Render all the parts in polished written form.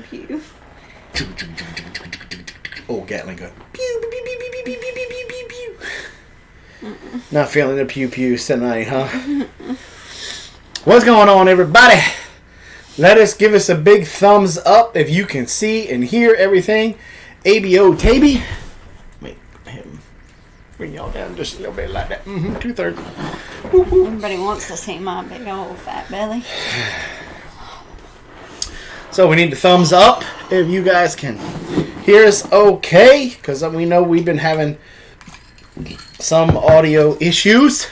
pew. Oh, Gatling gun. Pew, pew, pew, pew, pew, pew, pew, pew, pew, pew. Not feeling the pew-pews tonight, huh? What's going on, everybody? Let us give us a big thumbs up if you can see and hear everything. ABO Taby. Make him bring y'all down just a little bit like that. 2/3. Everybody wants to see my big old fat belly. So we need the thumbs up if you guys can hear us okay, because we know we've been having some audio issues,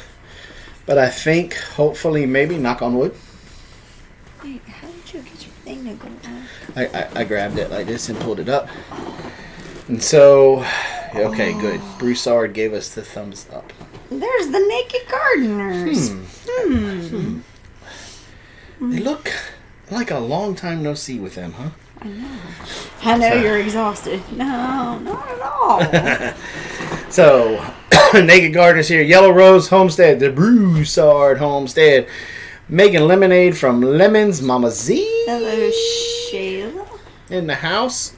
but I think hopefully maybe knock on wood. Wait, how did you get your thing to go on? I grabbed it like this and pulled it up, and so okay, good. Broussard gave us the thumbs up. There's the Naked Gardeners. They look like a long time no see with them, huh? I know you're exhausted. No, not at all. So, Naked Gardeners here. Yellow Rose Homestead, the Broussard Homestead. Making lemonade from lemons. Mama Z. Hello, Shayla. In the house.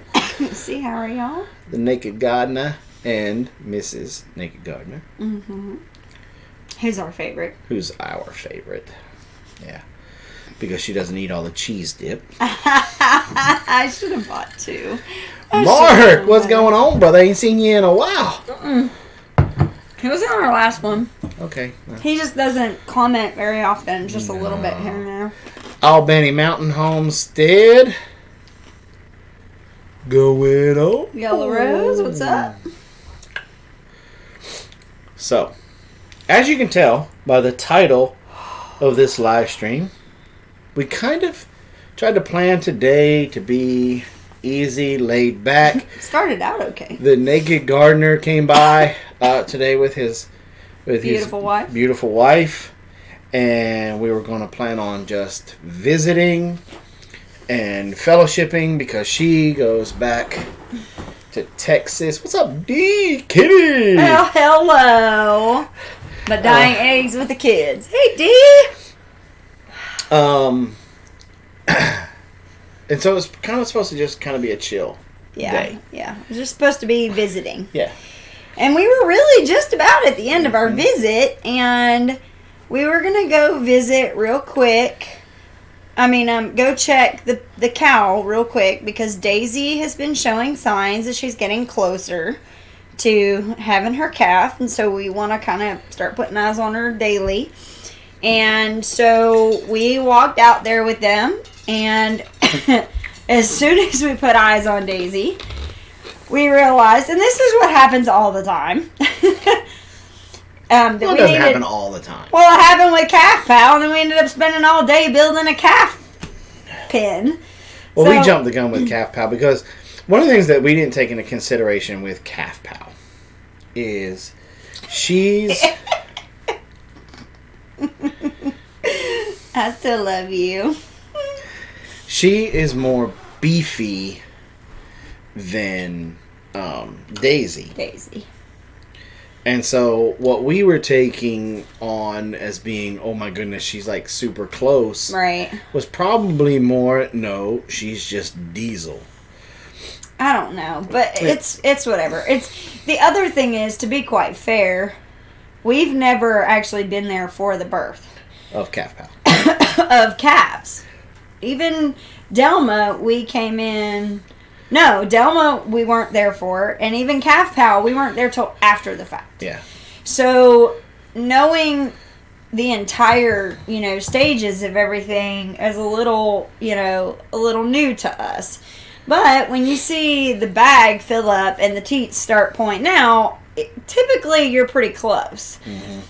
See, how are y'all? The Naked Gardener and Mrs. Naked Gardener. Who's our favorite? Who's our favorite. Yeah. Because she doesn't eat all the cheese dip. I should have bought two. Mark, what's going on, brother? Ain't seen you in a while. He was in our last one. Okay. He just doesn't comment very often, just a little bit here and there. Albany Mountain Homestead. Going on. Yellow Rose, what's up? So, as you can tell by the title of this live stream, we kind of tried to plan today to be easy, laid back. Started out okay. The Naked Gardener came by today with his Beautiful wife, and we were going to plan on just visiting and fellowshipping because she goes back to Texas. What's up, D Kitty? Well, hello. My dying eggs with the kids. Hey, D. And so it's kind of supposed to just kind of be a chill day. Yeah. It was just supposed to be visiting. Yeah. And we were really just about at the end of our visit, and we were going to go visit real quick. Go check the cow real quick because Daisy has been showing signs that she's getting closer to having her calf, and so we want to kind of start putting eyes on her daily. And so we walked out there with them, and as soon as we put eyes on Daisy, we realized, and this is what happens all the time. It doesn't happen all the time. Well, it happened with Calf Pal, and then we ended up spending all day building a calf pen. Well, we jumped the gun with Calf Pal because one of the things that we didn't take into consideration with Calf Pal is she's... I still love you. She is more beefy than Daisy. And so what we were taking on as being, oh my goodness, she's like super close. Right. Was probably more, no, she's just Diesel. I don't know, but it's whatever. It's the other thing is, to be quite fair, we've never actually been there for the birth of Calf Pal. of calves. Even Delma, we came in. No, Delma, we weren't there for, and even Calf Pal, we weren't there till after the fact. Yeah. So knowing the entire, stages of everything is a little new to us. But when you see the bag fill up and the teats start pointing out, typically you're pretty close. Mm-hmm.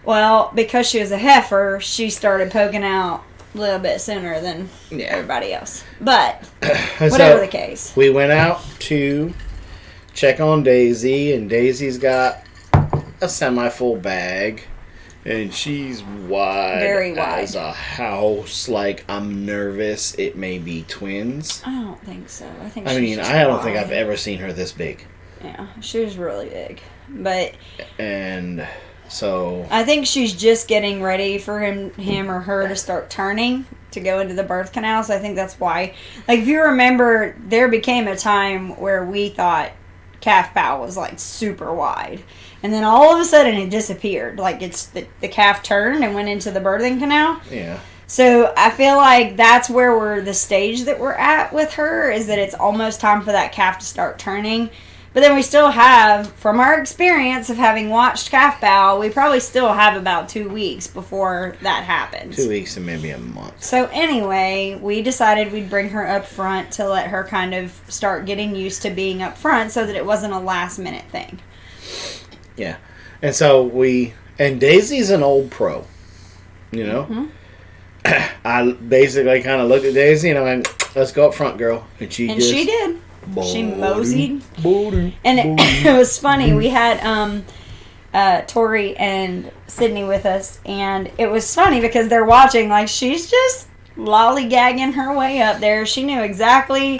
Well, because she was a heifer, she started poking out a little bit sooner than everybody else. But whatever the case. We went out to check on Daisy, and Daisy's got a semi-full bag. And she's wide, very wide as a house. Like, I'm nervous. It may be twins. I don't think so. I think. I don't think I've ever seen her this big. Yeah, she was really big, and so I think she's just getting ready for him or her to start turning. to go into the birth canal, so I think that's why. Like, if you remember, there became a time where we thought calf bow was, like, super wide. And then all of a sudden it disappeared. Like, it's the calf turned and went into the birthing canal. Yeah. So I feel like that's where the stage that we're at with her, is that it's almost time for that calf to start turning. But then we still have, from our experience of having watched calf bow, we probably still have about 2 weeks before that happens. 2 weeks and maybe a month. So anyway, we decided we'd bring her up front to let her kind of start getting used to being up front so that it wasn't a last minute thing. Yeah. And so and Daisy's an old pro, you know? Mm-hmm. I basically kind of looked at Daisy and I went, let's go up front, girl. And she did. She moseyed. And it was funny. We had Tori and Sydney with us, and it was funny because they're watching, like, she's just lollygagging her way up there. She knew exactly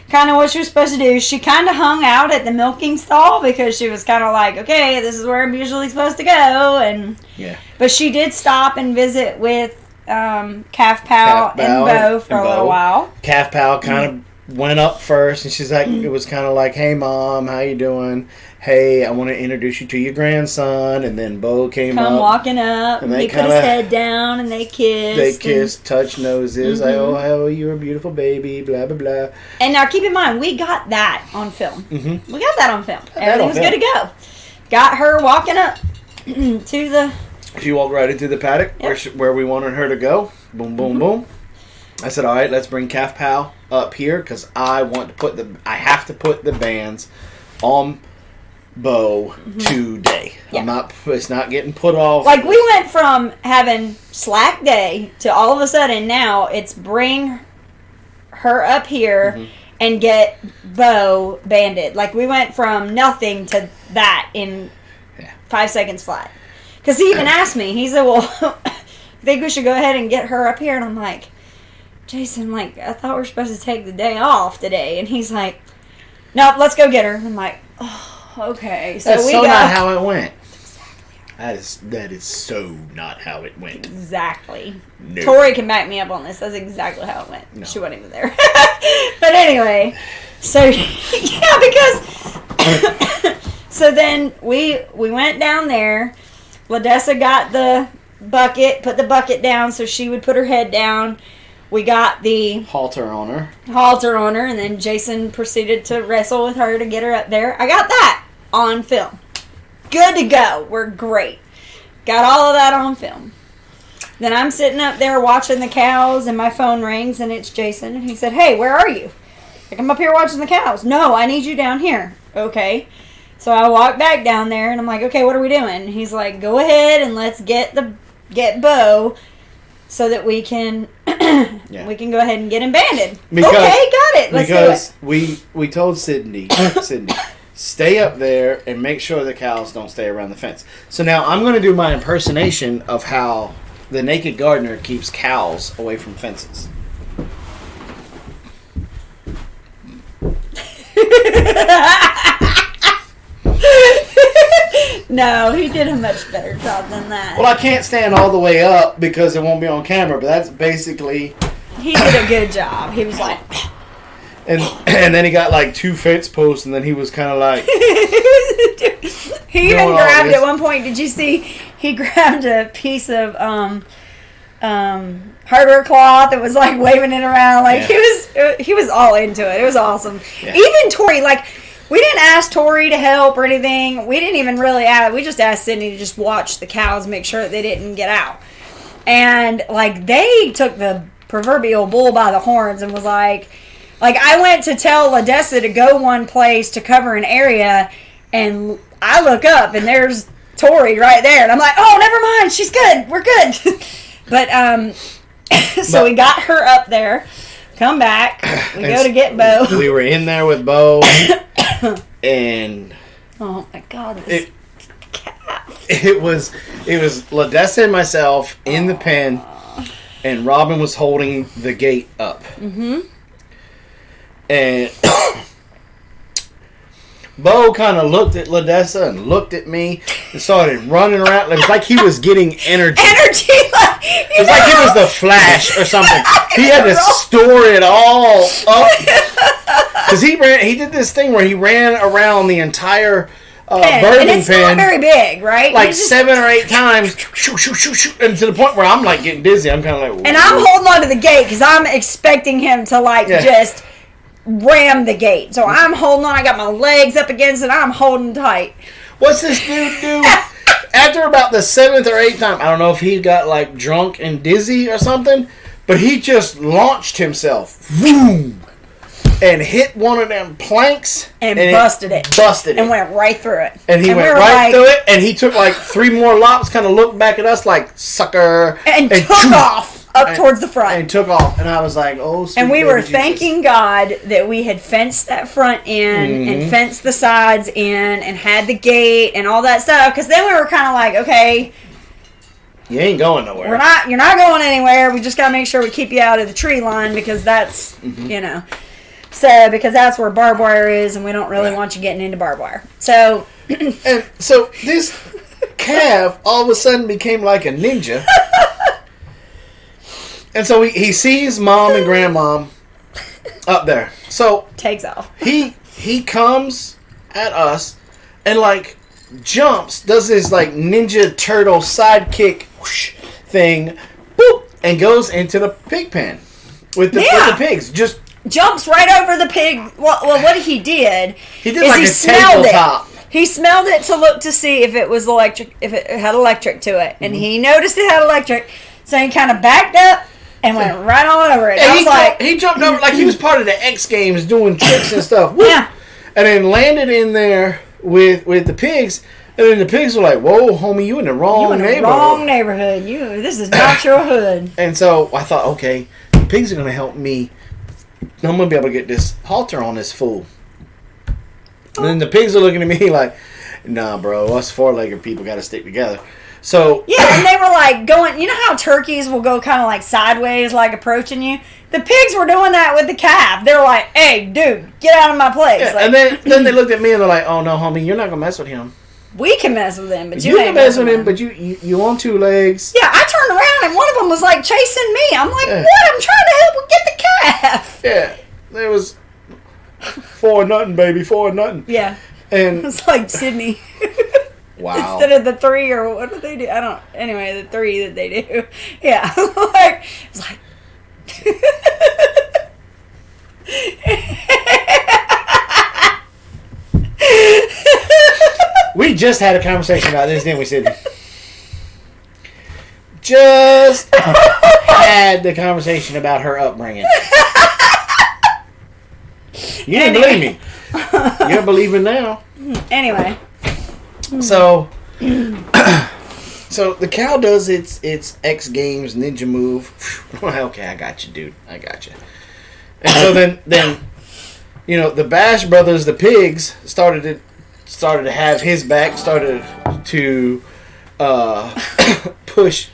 kind of what she was supposed to do. She kind of hung out at the milking stall because she was kind of like, okay, this is where I'm usually supposed to go. And but she did stop and visit with Calf Pal and Beau for a little while. Calf Pal kind of went up first, and she's like, it was kind of like, hey mom, how you doing? Hey, I want to introduce you to your grandson. And then Beau came walking up, and he put his head down, and they kissed, touched noses, like, oh, you're a beautiful baby, blah blah blah. And now keep in mind, we got that on film. We got that on film. Everything was good to go. Got her walking up to the... She walked right into the paddock where we wanted her to go. Boom, boom, boom. I said, all right, let's bring Calf Pal up here because I have to put the bands on Beau today. It's not getting put off. Like, we went from having slack day to all of a sudden now it's bring her up here and get Beau banded. Like, we went from nothing to that in 5 seconds flat. Because he even asked me, he said, well, I think we should go ahead and get her up here. And I'm like, Jason, like, I thought we were supposed to take the day off today. And he's like, nope, let's go get her. And I'm like, oh, okay. So that's not how it went. That is so not how it went. Exactly. No. Tori can back me up on this. That's exactly how it went. No. She wasn't even there. But anyway, so, yeah, because, so then we went down there. LaDessa got the bucket, put the bucket down so she would put her head down. We got the halter on her, and then Jason proceeded to wrestle with her to get her up there. I got that on film. Good to go. We're great. Got all of that on film. Then I'm sitting up there watching the cows, and my phone rings, and it's Jason, and he said, hey, where are you? Like, I'm up here watching the cows. No, I need you down here. Okay. So I walk back down there, and I'm like, okay, what are we doing? He's like, go ahead and let's get Beau so that we can we can go ahead and get him banded. Okay, got it. Let's do it. We told Sydney, stay up there and make sure the cows don't stay around the fence. So now I'm going to do my impersonation of how the naked gardener keeps cows away from fences. No, he did a much better job than that. Well, I can't stand all the way up because it won't be on camera, but that's basically... He did a good job. He was like... And then he got like 2 fence posts, and then he was kind of like... He even grabbed at one point, did you see? He grabbed a piece of hardware cloth and was like waving it around. Like, he was all into it. It was awesome. Yeah. Even Tori, like... We didn't ask Tori to help or anything. We didn't even really ask. We just asked Sydney to just watch the cows, make sure that they didn't get out. And, like, they took the proverbial bull by the horns and was like, I went to tell LaDessa to go one place to cover an area, and I look up, and there's Tori right there. And I'm like, oh, never mind. She's good. We're good. But, so we got her up there. Come back. We go to get Beau. We were in there with Beau. And oh my God, this calf. It was LaDessa and myself in the pen, and Robin was holding the gate up. And Beau kind of looked at LaDessa and looked at me and started running around. It was like he was getting energy. It's like it was the Flash or something. He had to store it all up. Because he did this thing where he ran around the entire birthing and it's pen. Not very big, right? Like 7 or 8 times. Shoo, shoo, shoo, shoo, and to the point where I'm like getting dizzy. I'm kind of like... Whoa. And I'm holding on to the gate because I'm expecting him to just ram the gate. So I'm holding on. I got my legs up against it. I'm holding tight. What's this dude do? After about the 7th or 8th time, I don't know if he got like drunk and dizzy or something, but he just launched himself. Boom! And hit one of them planks. And busted it. And went right through it. And he went right through it, and he took like 3 more lops, kind of looked back at us like, sucker. And took off up towards the front. And took off. And I was like, oh, sweet. And we were thanking God that we had fenced that front in and fenced the sides in and had the gate and all that stuff. Because then we were kind of like, okay, you ain't going nowhere. You're not going anywhere. We just got to make sure we keep you out of the tree line because that's, So, because that's where barbed wire is, and we don't really want you getting into barbed wire. So, and so this calf all of a sudden became like a ninja. And so he sees mom and grandmom up there. So takes off. He comes at us and like jumps, does this like Ninja Turtle sidekick whoosh thing, boop, and goes into the pig pen with the pigs. Just jumps right over the pig. Well, what he did like a tabletop. He smelled it to look to see if it was electric, if it had electric to it, and he noticed it had electric, so he kind of backed up and went right on over it. And he jumped over like he was part of the X Games doing tricks and stuff. Yeah, and then landed in there with the pigs. And then the pigs were like, "Whoa, homie, you in the wrong neighborhood. Wrong neighborhood. This is not your hood." And so I thought, okay, the pigs are gonna help me. I'm gonna be able to get this halter on this fool. And then the pigs are looking at me like, "Nah, bro, us 4-legged people got to stick together." So yeah, and they were like going. You know how turkeys will go kind of like sideways, like approaching you. The pigs were doing that with the calf. They were like, "Hey, dude, get out of my place!" Yeah, like, and then they looked at me and they're like, "Oh no, homie, you're not gonna mess with him. We can mess with him, but you can mess with him, but you on 2 legs." Yeah, I turned around and one of them was like chasing me. I'm like, "What? I'm trying to help get the calf." Yeah, there was 4-0, baby, 4-0. Yeah, and it's like Sydney. Wow. Instead of the 3 or what do they do? I don't. Anyway, the 3 that they do. Yeah, like it's like. We just had a conversation about this, didn't we, Sydney? Just had the conversation about her upbringing. You didn't believe me. You're believing now. Anyway. So the cow does its X Games ninja move. Okay, I got you, dude. I got you. And so then the Bash brothers, the pigs, started to have his back, started to push.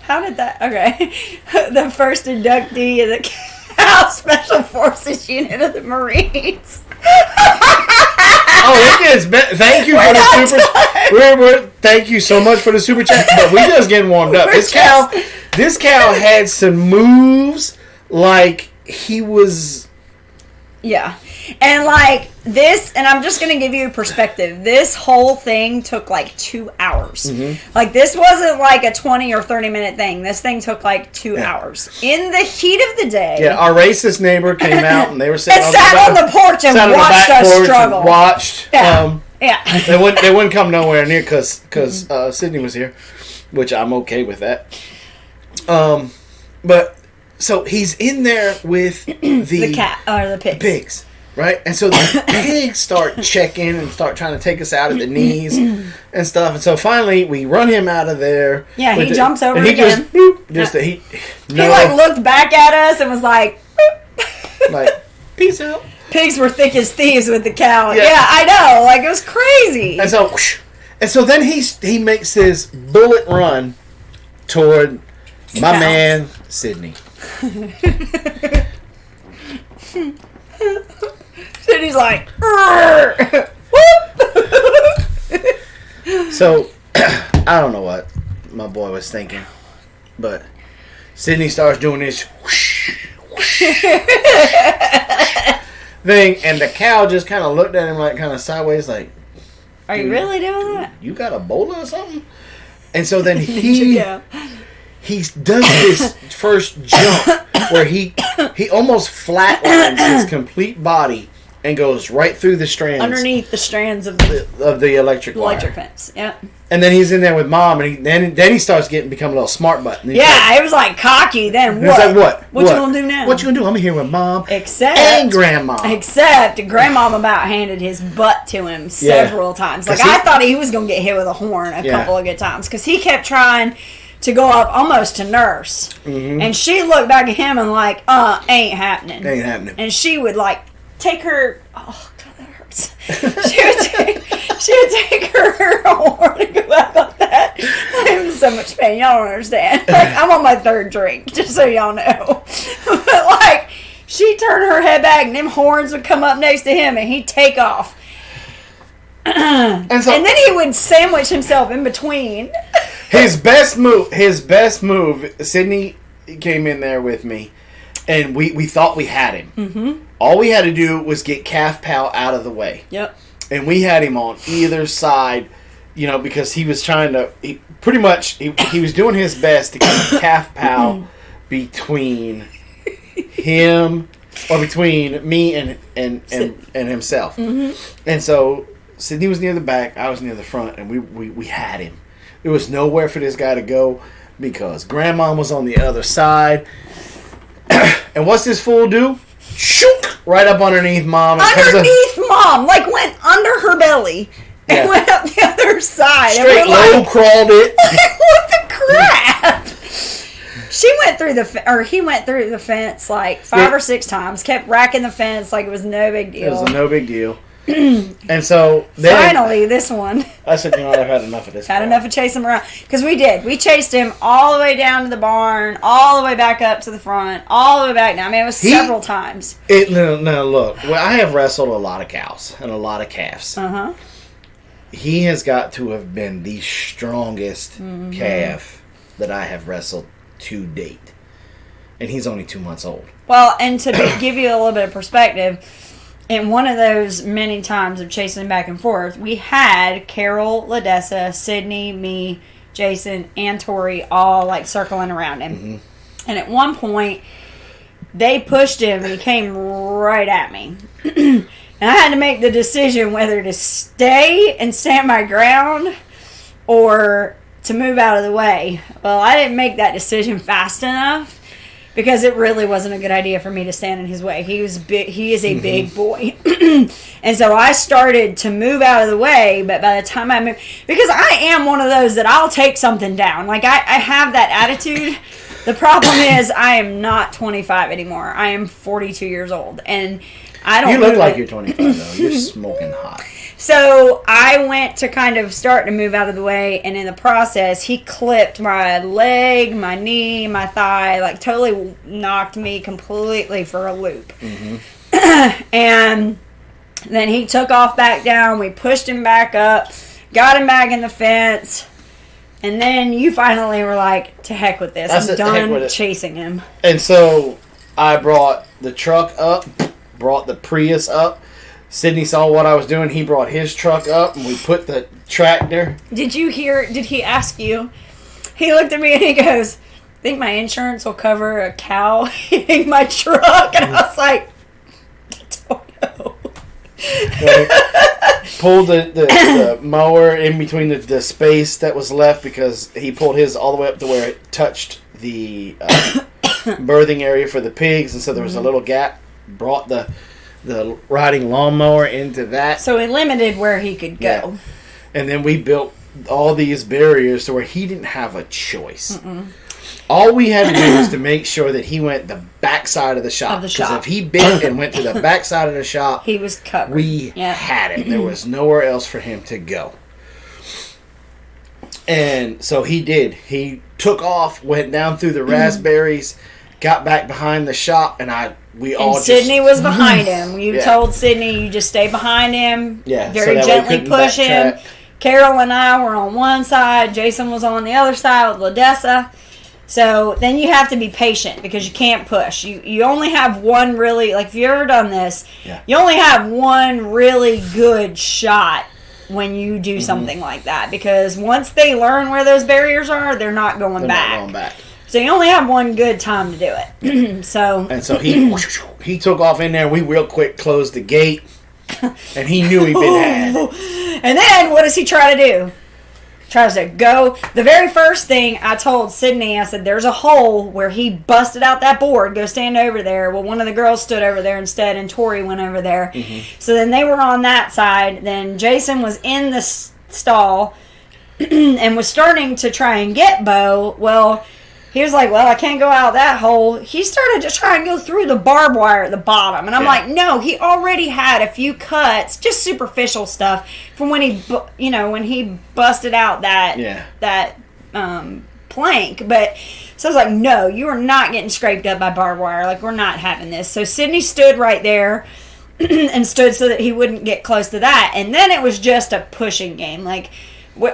How did that? Okay, the first inductee of the Cow Special Forces Unit of the Marines. Oh, it gets better. Thank you for the super. Thank you so much for the super chat. But we just getting warmed up. This cow had some moves like he was. Yeah. And like this, and I'm just going to give you a perspective. This whole thing took like 2 hours. Mm-hmm. Like this wasn't like a 20 or 30 minute thing. This thing took like 2 hours. In the heat of the day. Yeah, our racist neighbor came out and they were sitting on the porch and watched us struggle. Watched. Yeah. They wouldn't come nowhere near because Sydney was here, which I'm okay with that. But so he's in there with the cat or the pigs. Right? And so the pigs start checking and start trying to take us out at the knees and stuff. And so finally we run him out of there. Yeah, he jumps over and he again. He like looked back at us and was like like, peace out. Pigs were thick as thieves with the cow. Yeah, I know. Like it was crazy. And so then he makes his bullet run toward my man Sydney. Sydney's like, so I don't know what my boy was thinking. But Sydney starts doing this whoosh, whoosh, thing, and the cow just kind of looked at him like kind of sideways, like, "Are you really doing that? You got Ebola or something?" And so then he does this first jump where he almost flatlines his complete body and goes right through the strands, underneath the strands of the electric wire. fence. Yep. And then he's in there with Mom, and then he starts becoming a little smart butt. Yeah, it was like cocky. Then what? Like, what? What you gonna do now? What you gonna do? I'm here with Mom and Grandma. Except Grandma about handed his butt to him several times. Like I thought he was gonna get hit with a horn a couple of good times because he kept trying to go up almost to Nurse, and she looked back at him and like, ain't happening. Ain't happening. And she would like take her. Oh God, that hurts. She would take her horn and go back like that. I'm in so much pain. Y'all don't understand. Like, I'm on my third drink, just so y'all know. But like, she turned her head back, and them horns would come up next to him, and he'd take off. And then he would sandwich himself in between. His best move. Sydney came in there with me, and we thought we had him. Mm-hmm. All we had to do was get Calf Pal out of the way. Yep. And we had him on either side, because he was trying to. He was doing his best to keep Calf Pal between him or between me and himself. Mm-hmm. And so Sydney was near the back, I was near the front, and we had him. There was nowhere for this guy to go because Grandma was on the other side. And what's this fool do? Shook! Right up underneath Mom. Underneath Mom! Like went under her belly and went up the other side. Straight low crawled it. What the crap? He went through the fence like 5 or 6 times. Kept racking the fence like it was no big deal. It was no big deal. And so then, finally, this one. I said, I've had enough of this. Had enough of chasing him around. Because we did. We chased him all the way down to the barn, all the way back up to the front, all the way back down. I mean, it was several times. No, look. Well, I have wrestled a lot of cows and a lot of calves. Uh-huh. He has got to have been the strongest calf that I have wrestled to date. And he's only 2 months old. Well, and to give you a little bit of perspective, in one of those many times of chasing him back and forth, we had Carol, Ladessa, Sydney, me, Jason, and Tori all like circling around him. Mm-hmm. And at one point, they pushed him and he came right at me. And I had to make the decision whether to stay and stand my ground or to move out of the way. Well, I didn't make that decision fast enough. Because it really wasn't a good idea for me to stand in his way. He is a big boy. And so I started to move out of the way, but by the time I moved... Because I am one of those that I'll take something down. Like, I have that attitude. The problem is I am not 25 anymore. I am 42 years old. And I don't... You look like you're 25, though. You're smoking hot. So I went to kind of start to move out of the way, and in the process, he clipped my leg, my knee, my thigh, like totally knocked me completely for a loop. Mm-hmm. And then he took off back down. We pushed him back up, got him back in the fence, and then you finally were like, to heck with this. I'm done chasing him. And so I brought the truck up, brought the Prius up. Sydney saw what I was doing. He brought his truck up, and we put the tractor. Did he ask you? He looked at me and he goes, I think my insurance will cover a cow hitting my truck. And I was like, I don't know. Pulled the mower in between the space that was left because he pulled his all the way up to where it touched the birthing area for the pigs. And so there was a little gap. Brought the riding lawnmower into that. So it limited where he could go. Yeah. And then we built all these barriers to where he didn't have a choice. Mm-mm. All we had to do was to make sure that he went the back side of the shop. Because if he bit and went to the back side of the shop, he was covered. We had him. There was nowhere else for him to go. And so he did. He took off, went down through the raspberries, got back behind the shop, and Sydney was behind him. You told Sydney you just stay behind him. Yeah, very gently push him. Carol and I were on one side. Jason was on the other side with Ladessa. So then you have to be patient because you can't push. You only have one really, like if you've ever done this, you only have one really good shot when you do something like that. Because once they learn where those barriers are, they're not going back. So you only have one good time to do it. So he took off in there. We real quick closed the gate. And he knew he'd been had. And then what does he try to do? Tries to go. The very first thing I told Sydney, I said, there's a hole where he busted out that board. Go stand over there. Well, one of the girls stood over there instead, and Tori went over there. So then they were on that side. Then Jason was in the stall and was starting to try and get Bo. Well, he was like, well, I can't go out that hole. He started to try and go through the barbed wire at the bottom. And I'm like, no, he already had a few cuts, just superficial stuff, from when he busted out that plank. But so I was like, no, you are not getting scraped up by barbed wire. Like, we're not having this. So Sydney stood right there and stood so that he wouldn't get close to that. And then it was just a pushing game. Like,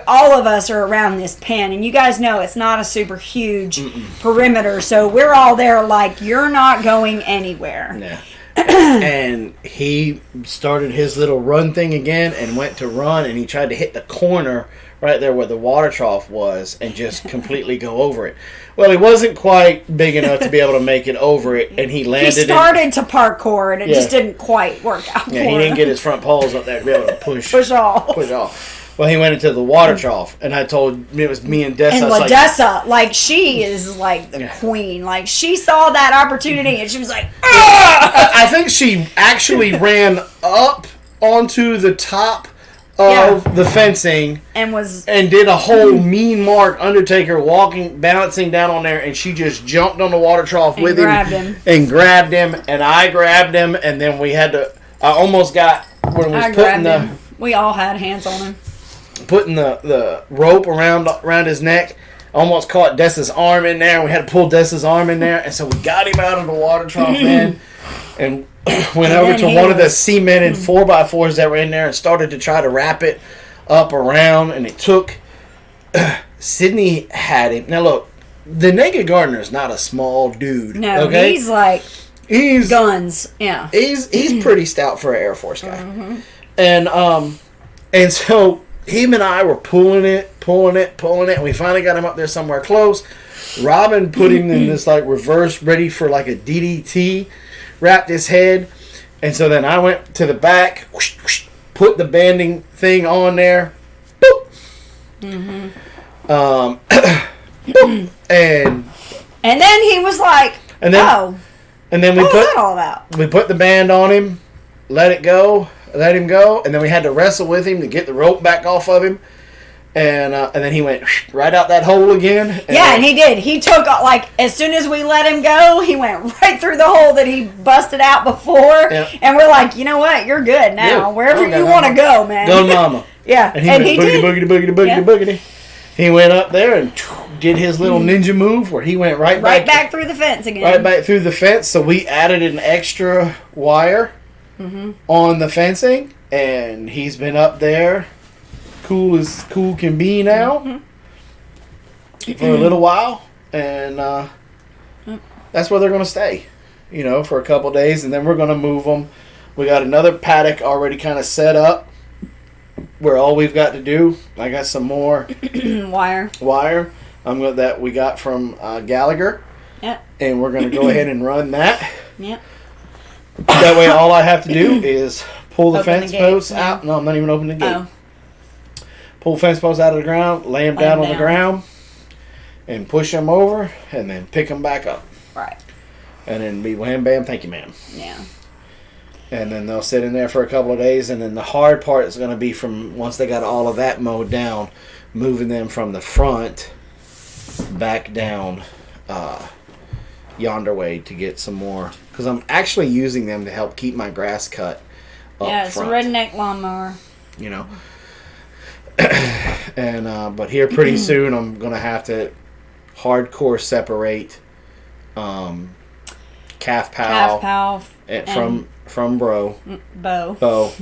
all of us are around this pen, and you guys know it's not a super huge perimeter, so we're all there like, you're not going anywhere. Yeah. And he started his little run thing again and went to run, and he tried to hit the corner right there where the water trough was and just completely go over it. Well, he wasn't quite big enough to be able to make it over it, and he landed. He started to parkour, and it just didn't quite work out. Yeah, he didn't get his front paws up there to be able to push off. Well, he went into the water trough, and I told it was me and Dessa. And Ladessa, like, she is like the queen. Like, she saw that opportunity, and she was like, ah! I think she actually ran up onto the top of the fencing and did a whole mean Mark Undertaker bouncing down on there, and she just jumped on the water trough with him and grabbed him, and I grabbed him, and then I almost got when we was putting the. We all had hands on him. Putting the rope around his neck, almost caught Dessa's arm in there. We had to pull Dessa's arm in there, and so we got him out of the water trough, man, and went over to one of the cemented 4x4s that were in there and started to try to wrap it up around, and it took. Sydney had him. Now look, the naked gardener is not a small dude. No, okay? He's guns. Yeah, he's pretty stout for an Air Force guy, and so. Him and I were pulling it. And we finally got him up there somewhere close. Robin put him in this like reverse, ready for like a DDT, wrapped his head. And so then I went to the back, put the banding thing on there. Boop. Boop. And then he was like, and then we what was that all about? We put the band on him, let him go, and then we had to wrestle with him to get the rope back off of him, and then he went right out that hole again. And he did. He took, like, as soon as we let him go, he went right through the hole that he busted out before, and we're like, you know what, you're good now. Wherever you want to go, man. Go, mama. And he went boogity. He went up there and did his little ninja move where he went right back through the fence again. Right back through the fence, so we added an extra wire on the fencing, and he's been up there cool as cool can be now for a little while, and that's where they're going to stay, for a couple days, and then we're going to move them. We got another paddock already kind of set up where all we've got to do, I got some more wire that we got from Gallagher, and we're going to go ahead and run that. That way, all I have to do is pull the fence posts out. No, I'm not even opening the gate. Pull fence posts out of the ground, lay them down on the ground, and push them over, and then pick them back up. Right. And then be wham, bam, thank you, ma'am. Yeah. And then they'll sit in there for a couple of days, and then the hard part is going to be from once they got all of that mowed down, moving them from the front back down yonder way to get some more, because I'm actually using them to help keep my grass cut up it's front. A redneck lawnmower. And but here pretty soon I'm gonna have to hardcore separate calf pal from Bo.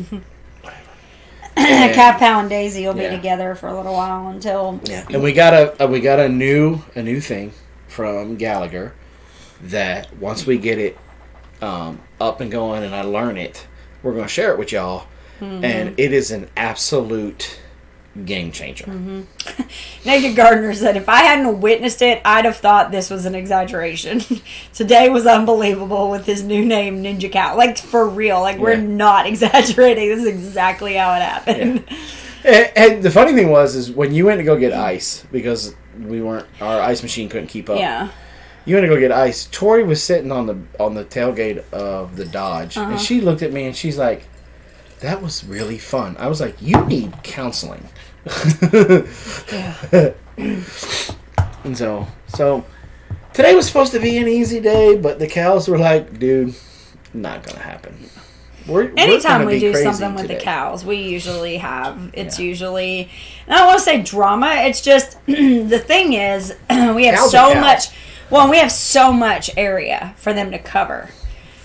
Calf pal and Daisy will be together for a little while until and we got a new thing from Gallagher that once we get it up and going and I learn it, we're going to share it with y'all. Mm-hmm. And it is an absolute game changer. Mm-hmm. Naked Gardener said, if I hadn't witnessed it, I'd have thought this was an exaggeration. Today was unbelievable with his new name, Ninja Cow. Like, for real. Like, we're not exaggerating. This is exactly how it happened. Yeah. And the funny thing is when you went to go get ice, because our ice machine couldn't keep up. Yeah. You went to go get ice. Tori was sitting on the tailgate of the Dodge, and she looked at me and she's like, that was really fun. I was like, you need counseling. Yeah. And so today was supposed to be an easy day, but the cows were like, dude, not going to happen. Anytime we do something with the cows, we usually have, usually, and I don't want to say drama, it's just, the thing is, we have we have so much area for them to cover.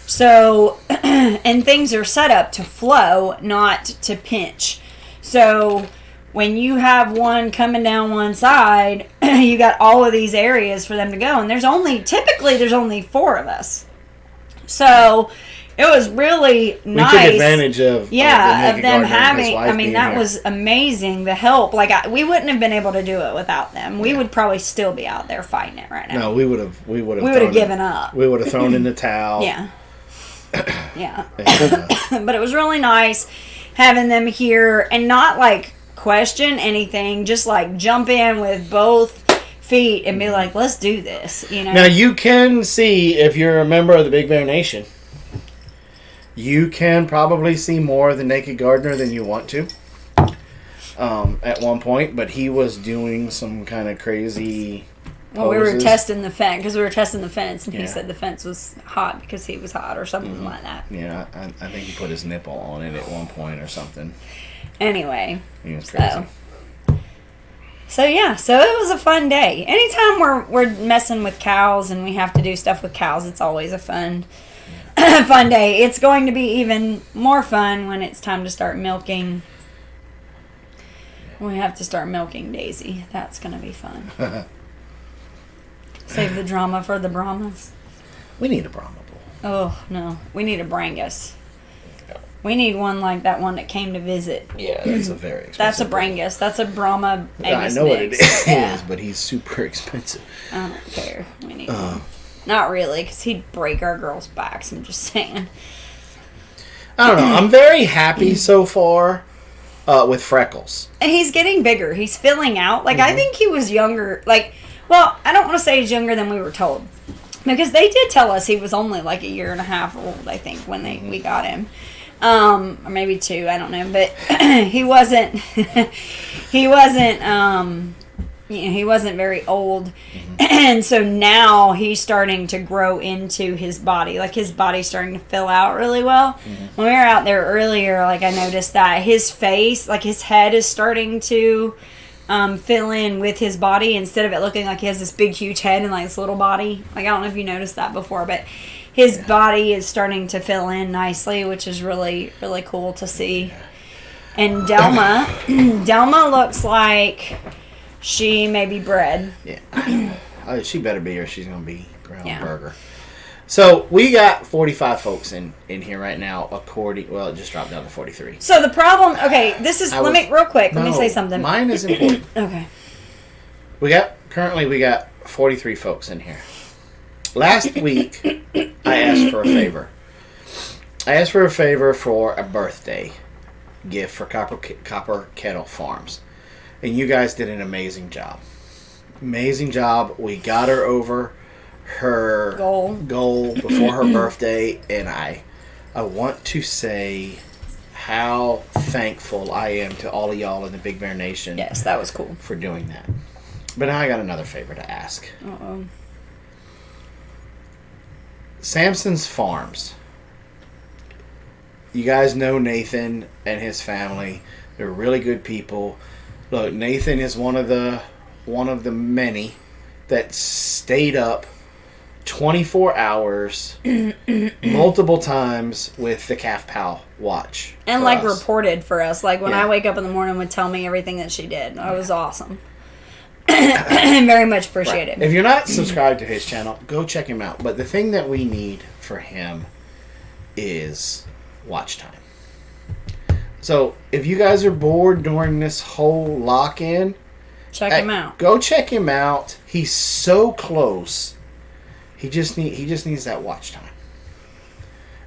So, and things are set up to flow, not to pinch. So, when you have one coming down one side, you got all of these areas for them to go. And there's only 4 of us. So, it was really nice. We took advantage of them having, I mean, that was amazing, the help. Like, we wouldn't have been able to do it without them. We would probably still be out there fighting it right now. No, we would have given up. We would have thrown in the towel. Yeah. Yeah. But it was really nice having them here and not like question anything, just like jump in with both feet and be like, let's do this, you know. Now you can see, if you're a member of the Big Bear Nation, you can probably see more of the Naked Gardener than you want to at one point, but he was doing some kind of crazy Well, we were testing the fence, because we were testing the fence, and he said the fence was hot because he was hot or something like that. Yeah, I think he put his nipple on it at one point or something. Anyway. He was crazy. So it was a fun day. Anytime we're messing with cows and we have to do stuff with cows, it's always a fun day. It's going to be even more fun when it's time to start milking. We have to start milking Daisy. That's going to be fun. Save the drama for the Brahmas. We need a Brahma bull. Oh, no. We need a Brangus. We need one like that one that came to visit. Yeah, that's a very expensive. That's a Brangus. That's a Brahma Angus I know mix. What it is, but he's super expensive. I don't care. We need one. Not really, because he'd break our girls' backs. I'm just saying. I don't know. I'm very happy so far with Freckles. And he's getting bigger. He's filling out. Like, I think he was younger. Like, well, I don't want to say he's younger than we were told. Because they did tell us he was only like a year and a half old, I think, when we got him. Or maybe 2, I don't know. But he wasn't, he wasn't very old. And so now he's starting to grow into his body. Like, his body's starting to fill out really well. When we were out there earlier, like, I noticed that his face, like, his head is starting to fill in with his body instead of it looking like he has this big, huge head and, like, this little body. Like, I don't know if you noticed that before, but his body is starting to fill in nicely, which is really, really cool to see. And Delma looks like she may be bred. Yeah. She better be, or she's going to be ground burger. So, we got 45 folks in here right now, it just dropped down to 43. So, the problem, let me say something. Mine is important. Okay. We got 43 folks in here. Last week, I asked for a favor. I asked for a favor for a birthday gift for Copper Kettle Farms. And you guys did an amazing job. Amazing job. We got her over her goal before her birthday. And I want to say how thankful I am to all of y'all in the Big Bear Nation. Yes, that was cool. For doing that. But now I got another favor to ask. Uh-oh. Samson's Farms. You guys know Nathan and his family. They're really good people. Look, Nathan is one of the many that stayed up 24 hours multiple times with the Calf Pal watch. And like us. Reported for us. Like when I wake up in the morning would tell me everything that she did. That was awesome. Very much appreciate it. If you're not subscribed to his channel, go check him out. But the thing that we need for him is watch time. So if you guys are bored during this whole lock-in, check him out. Go check him out. He's so close. He just needs that watch time.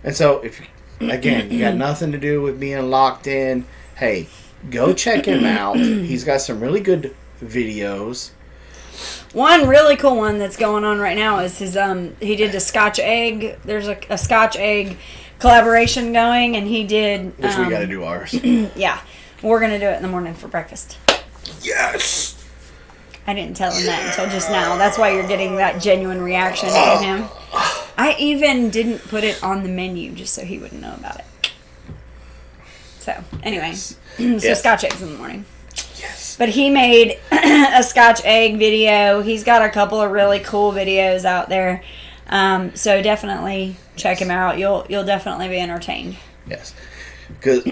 And so if again, you got nothing to do with being locked in, hey, go check him out. He's got some really good videos. One really cool one that's going on right now is his he did a Scotch egg. There's a Scotch egg collaboration going, and he did which we got to do ours. Yeah, we're gonna do it in the morning for breakfast. Yes. I didn't tell him that until just now. That's why you're getting that genuine reaction from him. I even didn't put it on the menu just so he wouldn't know about it. So anyway, Scotch eggs in the morning. Yes. But he made a Scotch egg video. He's got a couple of really cool videos out there. So definitely check him out. You'll definitely be entertained. Yes. Because,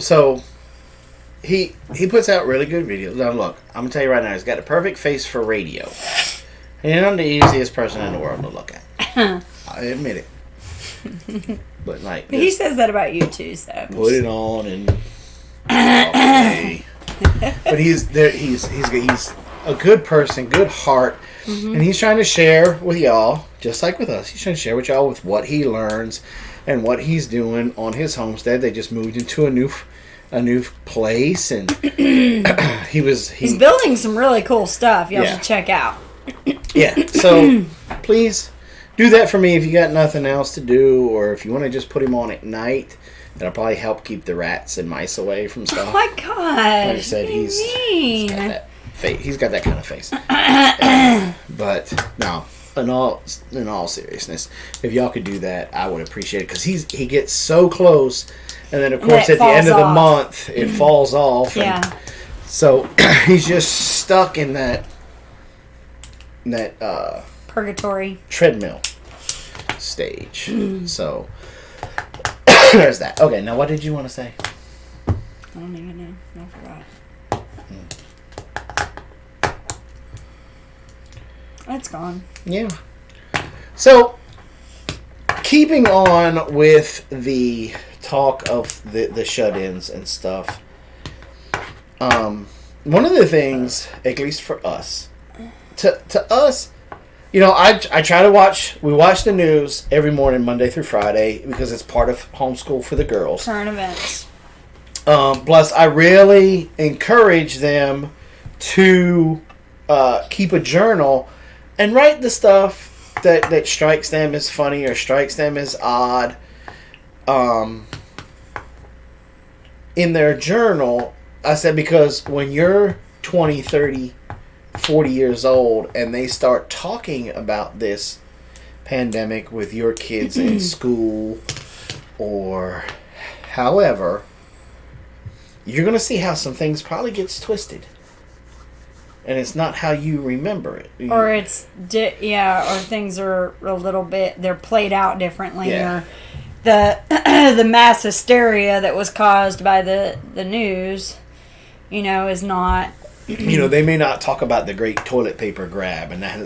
so he puts out really good videos. Now look, I'm going to tell you right now, he's got a perfect face for radio. He's not the easiest person in the world to look at. I admit it. But like he says that about you too, so put it on and walk away. But he's there. He's a good person, good heart, and he's trying to share with y'all, just like with us. He's trying to share with y'all with what he learns and what he's doing on his homestead. They just moved into a new place, and he's building some really cool stuff. Y'all should check out. Yeah. So please. Do that for me if you got nothing else to do, or if you want to just put him on at night. That'll probably help keep the rats and mice away from stuff. Oh my god! Like I said, he's got that face. He's got that kind of face. But no, in all seriousness, if y'all could do that, I would appreciate it, because he gets so close, and then of course at the end of the month it falls off. Yeah. So he's just stuck in that purgatory treadmill stage. So there's that. Okay, now what did you want to say? I don't even know. I forgot. It's gone. Yeah. So keeping on with the talk of the shut-ins and stuff, one of the things, at least for us, to us, I try to we watch the news every morning, Monday through Friday, because it's part of homeschool for the girls. Current events. Plus, I really encourage them to keep a journal and write the stuff that strikes them as funny or strikes them as odd in their journal. I said, because when you're 20, 30, 40 years old and they start talking about this pandemic with your kids in school or however, you're going to see how some things probably gets twisted. And it's not how you remember it. Or it's, or things are a little bit, they're played out differently. Yeah. Or the mass hysteria that was caused by the news, is not... they may not talk about the great toilet paper grab, and that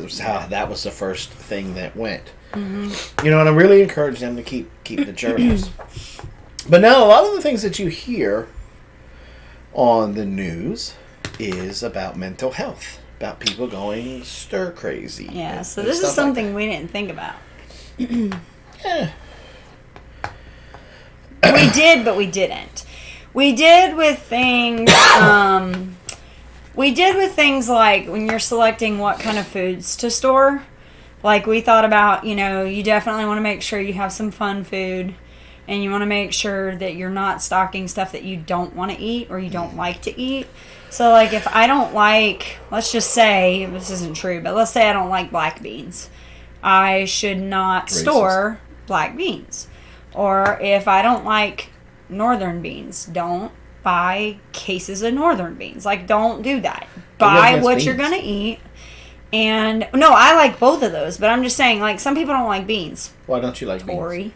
was the first thing that went. Mm-hmm. And I really encourage them to keep the journals. But now a lot of the things that you hear on the news is about mental health, about people going stir crazy. Yeah, so this is something we didn't think about. Yeah. We did, but we didn't. We did with things... We did with things like when you're selecting what kind of foods to store. Like we thought about, you definitely want to make sure you have some fun food, and you want to make sure that you're not stocking stuff that you don't want to eat or you don't like to eat. So like if I don't like, let's just say, this isn't true, but let's say I don't like black beans. I should not store black beans. Or if I don't like northern beans, don't buy cases of northern beans. Like, don't do that. Buy what you're going to eat. And, no, I like both of those, but I'm just saying, like, some people don't like beans. Why don't you like beans? Tori.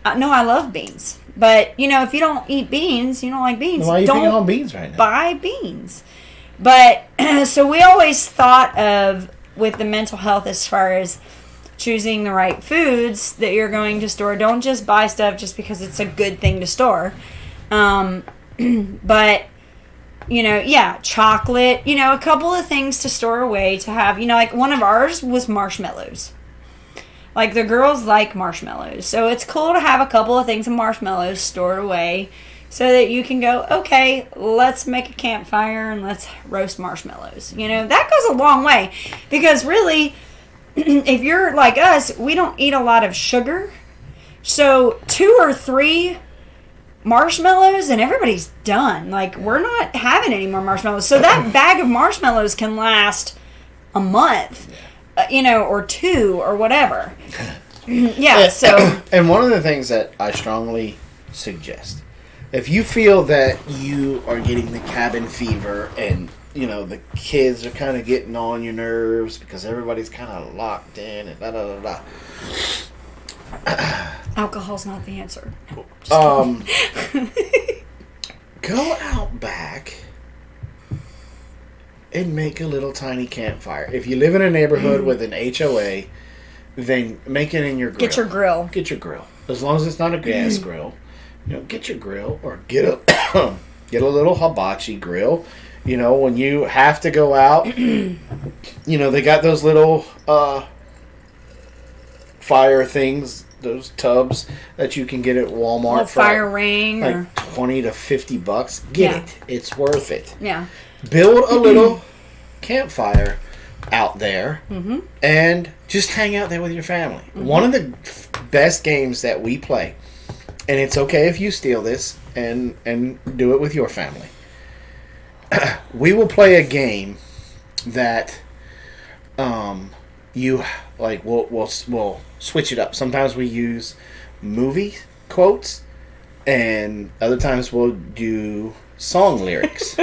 No, I love beans. But, if you don't eat beans, you don't like beans. Why are you don't picking on beans right now? buy beans. But, so we always thought of, with the mental health as far as choosing the right foods that you're going to store. Don't just buy stuff just because it's a good thing to store. But, chocolate, a couple of things to store away to have, like one of ours was marshmallows. Like, the girls like marshmallows. So it's cool to have a couple of things of marshmallows stored away so that you can go, okay, let's make a campfire and let's roast marshmallows. That goes a long way. Because really, if you're like us, we don't eat a lot of sugar. So 2 or 3 marshmallows and everybody's done. Like, we're not having any more marshmallows. So that bag of marshmallows can last a month. Or 2 or whatever. Yeah, so. And one of the things that I strongly suggest, if you feel that you are getting the cabin fever and, the kids are kind of getting on your nerves because everybody's kind of locked in and da-da-da-da. Alcohol's not the answer. Go out back and make a little tiny campfire. If you live in a neighborhood with an HOA, then make it in your grill. Get your grill. Get your grill. As long as it's not a gas grill, get your grill or get a get a little hibachi grill. When you have to go out, they got those little fire things, those tubs that you can get at Walmart for fire ring like or $20 to $50. Get it. It's worth it. Yeah. Build a little campfire out there and just hang out there with your family. One of the best games that we play, and it's okay if you steal this and do it with your family. We will play a game that we'll switch it up. Sometimes we use movie quotes and other times we'll do song lyrics.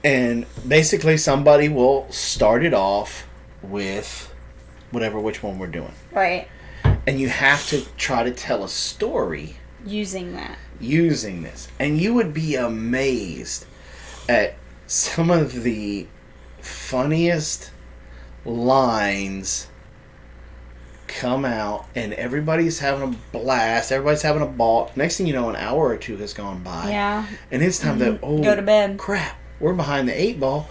And basically somebody will start it off with which one we're doing. Right. And you have to try to tell a story using this. And you would be amazed at some of the funniest lines come out, and everybody's having a blast. Everybody's having a ball. Next thing you know, an hour or 2 has gone by. Yeah. And it's time to go to bed. Crap. We're behind the 8 ball.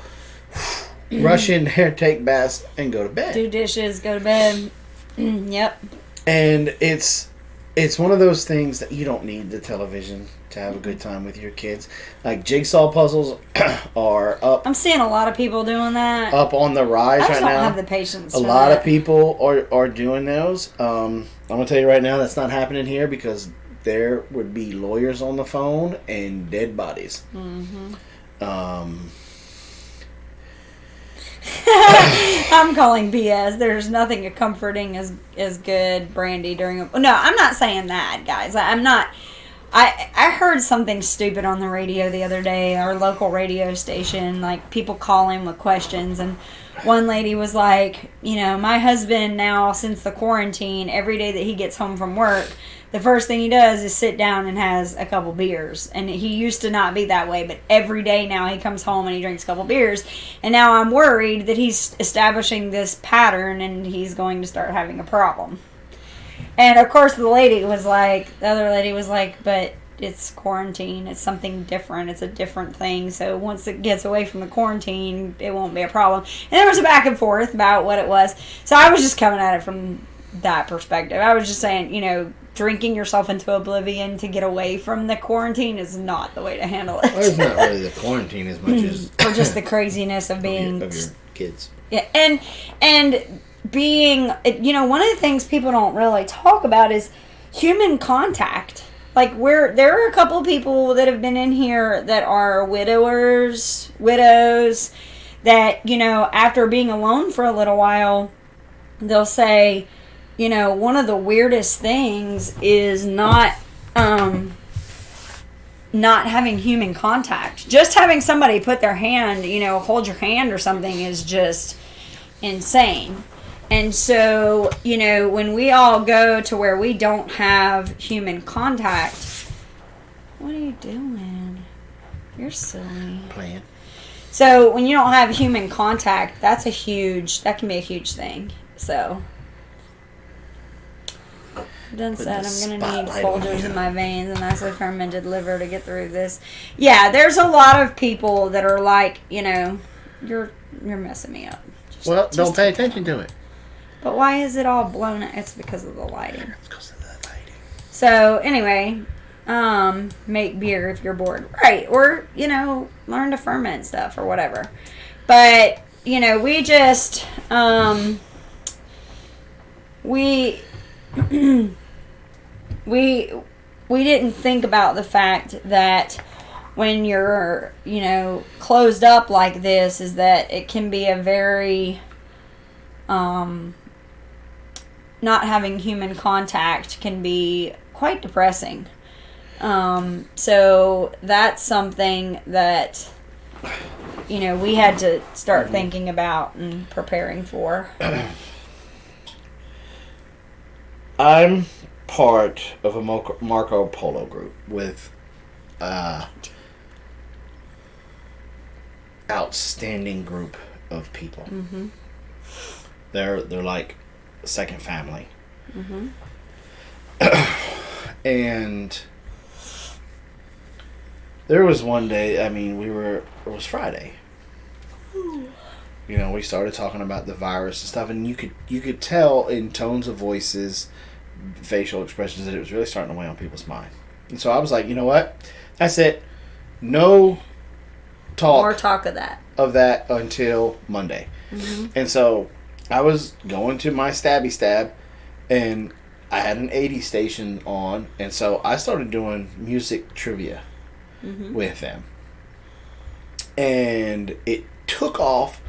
Rush in there, take baths, and go to bed. Do dishes, go to bed. Yep. And it's one of those things that you don't need the television to have a good time with your kids. Like jigsaw puzzles are up. I'm seeing a lot of people doing that. Up on the rise right now. I don't have the patience. A lot of people are doing those. I'm gonna tell you right now, that's not happening here because there would be lawyers on the phone and dead bodies. I'm calling BS. There's nothing comforting as good brandy during a... No, I'm not saying that, guys. I'm not... I heard something stupid on the radio the other day, our local radio station, like people calling with questions, and one lady was like, my husband now, since the quarantine, every day that he gets home from work, the first thing he does is sit down and has a couple beers. And he used to not be that way, but every day now he comes home and he drinks a couple beers. And now I'm worried that he's establishing this pattern and he's going to start having a problem. And of course the other lady was like, but it's quarantine. It's something different. It's a different thing. So once it gets away from the quarantine, it won't be a problem. And there was a back and forth about what it was. So I was just coming at it from that perspective. I was just saying, drinking yourself into oblivion to get away from the quarantine is not the way to handle it. Well, it's not really the quarantine as much as... or just the craziness of being... Of your kids. Yeah, and being... one of the things people don't really talk about is human contact. Like, there are a couple of people that have been in here that are widows, that, after being alone for a little while, they'll say... one of the weirdest things is not not having human contact. Just having somebody put their hand, hold your hand or something is just insane. And so, when we all go to where we don't have human contact, what are you doing? You're silly. Playing. So, when you don't have human contact, that can be a huge thing. So, done said, I'm going to need Folgers in my veins and nicely fermented liver to get through this. Yeah, there's a lot of people that are like, you're messing me up. Don't pay attention to it. But why is it all blown out? It's because of the lighting. It's because of the lighting. So, anyway, make beer if you're bored. Right. Or, learn to ferment stuff or whatever. But, we just, we didn't think about the fact that when you're, closed up like this is that it can be a very, not having human contact can be quite depressing. So that's something that, we had to start thinking about and preparing for. I'm part of a Marco Polo group with outstanding group of people. Mm-hmm. They're like second family. Mm-hmm. And there was one day, it was Friday. We started talking about the virus and stuff, and you could tell in tones of voices, facial expressions, that it was really starting to weigh on people's mind. And so I was like, you know what? That's it. No talk. More talk of that until Monday. Mm-hmm. And so I was going to my stabby stab, and I had an 80 station on, and so I started doing music trivia with them. And it took off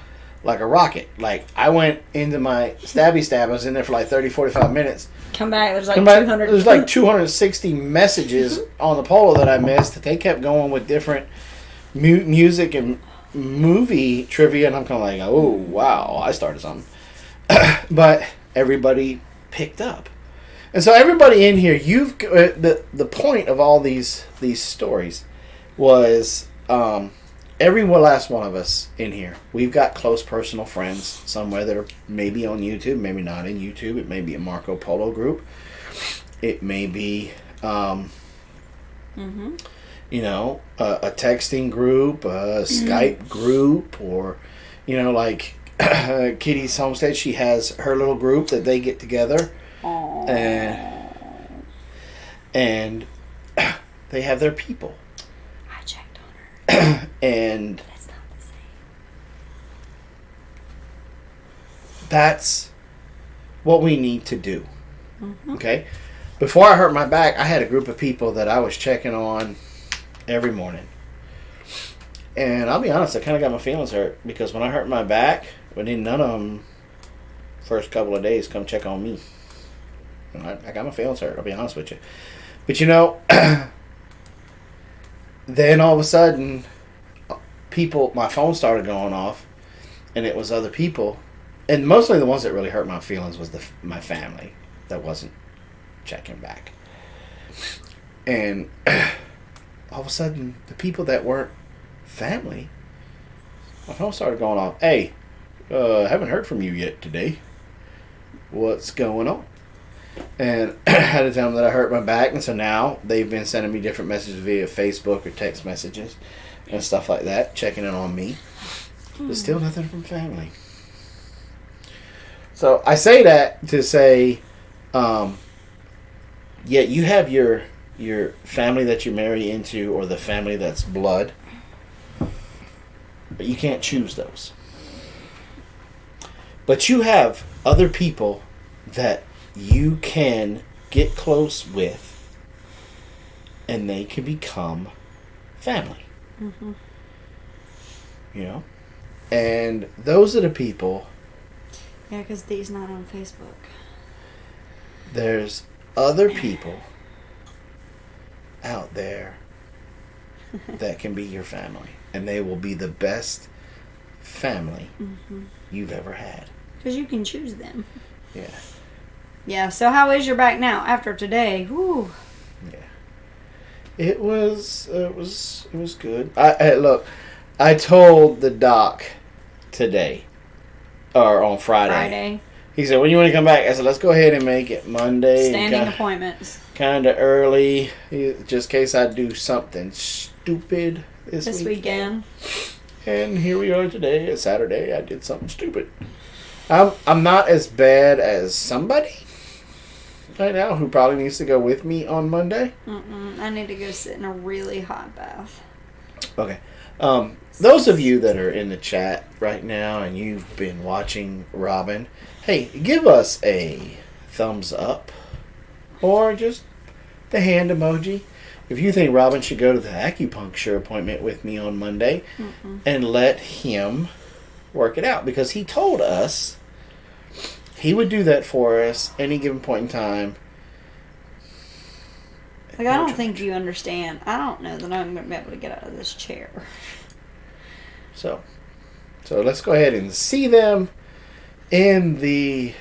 like a rocket. Like, I went into my stabby stab, I was in there for like 30, 45 minutes. Come back, there's like 200. There's like 260 messages on the polo that I missed. They kept going with different music and movie trivia, and I'm kind of like, oh, wow, I started something. But everybody picked up. And so everybody in here, the point of all these stories was every last one of us in here, we've got close personal friends somewhere that are maybe on YouTube, maybe not in YouTube. It may be a Marco Polo group. It may be, a texting group, a Skype group, or, like Kitty's Homestead, she has her little group that they get together. Aww. And they have their people. I checked on her. And that's not the same. That's what we need to do. Mm-hmm. Okay? Before I hurt my back, I had a group of people that I was checking on every morning. And I'll be honest, I kind of got my feelings hurt because when I hurt my back, none of them first couple of days come check on me. I got my feelings hurt, I'll be honest with you. But then all of a sudden, my phone started going off, and it was other people. And mostly the ones that really hurt my feelings was my family that wasn't checking back. And all of a sudden, the people that weren't family, my phone started going off. Hey, haven't heard from you yet today. What's going on? And I had to tell them that I hurt my back, and so now they've been sending me different messages via Facebook or text messages and stuff like that, checking in on me. But still nothing from family. So I say that to say, you have your family that you marry into, or the family that's blood, but you can't choose those. But you have other people that you can get close with, and they can become family. Mm-hmm. And those are the people. Yeah, because Dee's not on Facebook. There's other people out there that can be your family. And they will be the best family you've ever had. Because you can choose them. Yeah. Yeah, so how is your back now after today? Whew. Yeah. It was good. I told the doc today, or on Friday. He said, when you want to come back? I said, let's go ahead and make it Monday. Standing appointments. Kind of early, just in case I do something stupid this weekend. And here we are today. It's Saturday. I did something stupid. I'm not as bad as somebody right now who probably needs to go with me on Monday. I need to go sit in a really hot bath. Okay. Those of you that are in the chat right now and you've been watching Robin, hey, give us a thumbs up or just the hand emoji if you think Robin should go to the acupuncture appointment with me on Monday and let him work it out, because he told us he would do that for us any given point in time. Like, I don't think you understand. I don't know that I'm going to be able to get out of this chair. So let's go ahead and see them in the...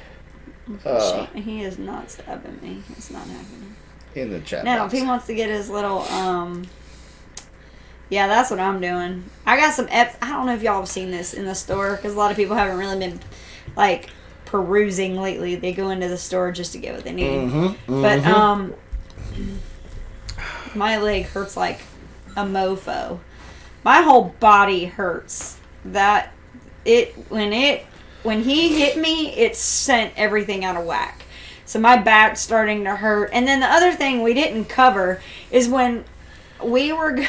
he is not stabbing me. It's not happening. In the chat Now, box. if he wants to get his little... Yeah, that's what I'm doing. I got some... I don't know if y'all have seen this in the store, because a lot of people haven't really been, like, perusing lately. They go into the store just to get what they need. But, my leg hurts like a mofo. My whole body hurts. When he hit me, it sent everything out of whack. So my back's starting to hurt. And then the other thing we didn't cover is when we were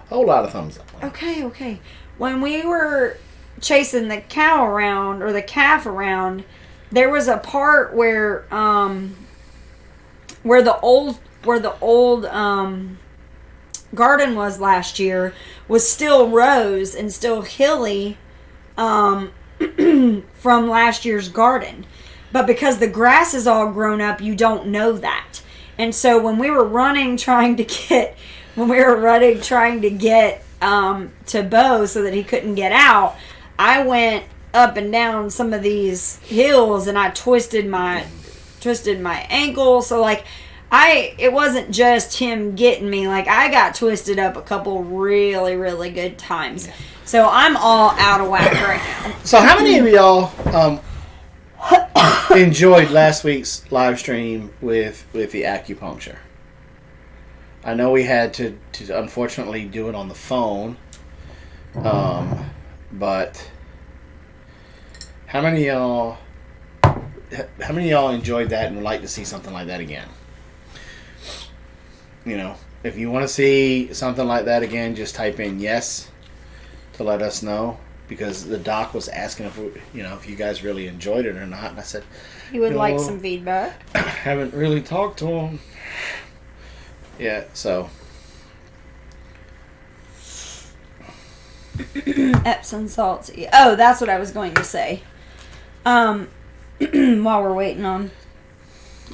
whole lot of thumbs up. Okay. When we were chasing the cow around, or the calf around, there was a part where the old garden was last year was still rose and still hilly from last year's garden. But because the grass is all grown up, you don't know that. And so when we were running trying to get to Beau so that he couldn't get out, I went up and down some of these hills and I twisted my ankle. So like it wasn't just him getting me, like I got twisted up a couple really, really good times. So I'm all out of whack right now. So how many of y'all enjoyed last week's live stream with the acupuncture? I know we had to unfortunately do it on the phone. But how many of y'all enjoyed that and would like to see something like that again? You know, if you want to see something like that again, just type in yes to let us know, because the doc was asking if you guys really enjoyed it or not, and I said he would like some feedback. I haven't really talked to him. Yeah, so Epsom salts. Oh, that's what I was going to say. While we're waiting on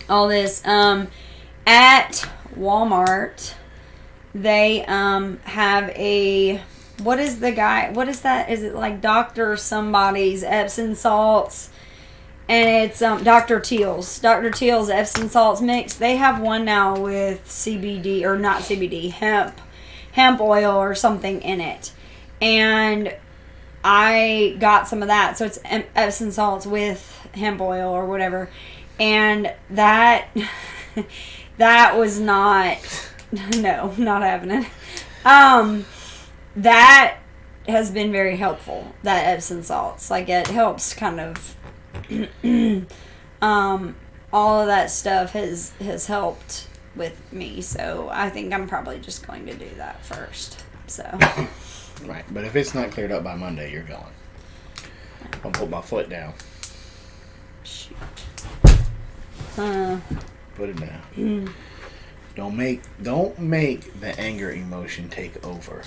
all this, at Walmart, they have a, what is that? Is it like Dr. somebody's Epsom salts? And it's Dr. Teal's Epsom salts mix. They have one now with CBD, or not CBD, hemp oil or something in it. And I got some of that. So it's Epsom salts with hemp oil or whatever. And that was not happening. That has been very helpful, that Epsom salts. Like, it helps kind of all of that stuff has helped with me. So I think I'm probably just going to do that first. So right, but if it's not cleared up by Monday, you're going. I'll put my foot down. Shoot. Put it down. Don't make the anger emotion take over.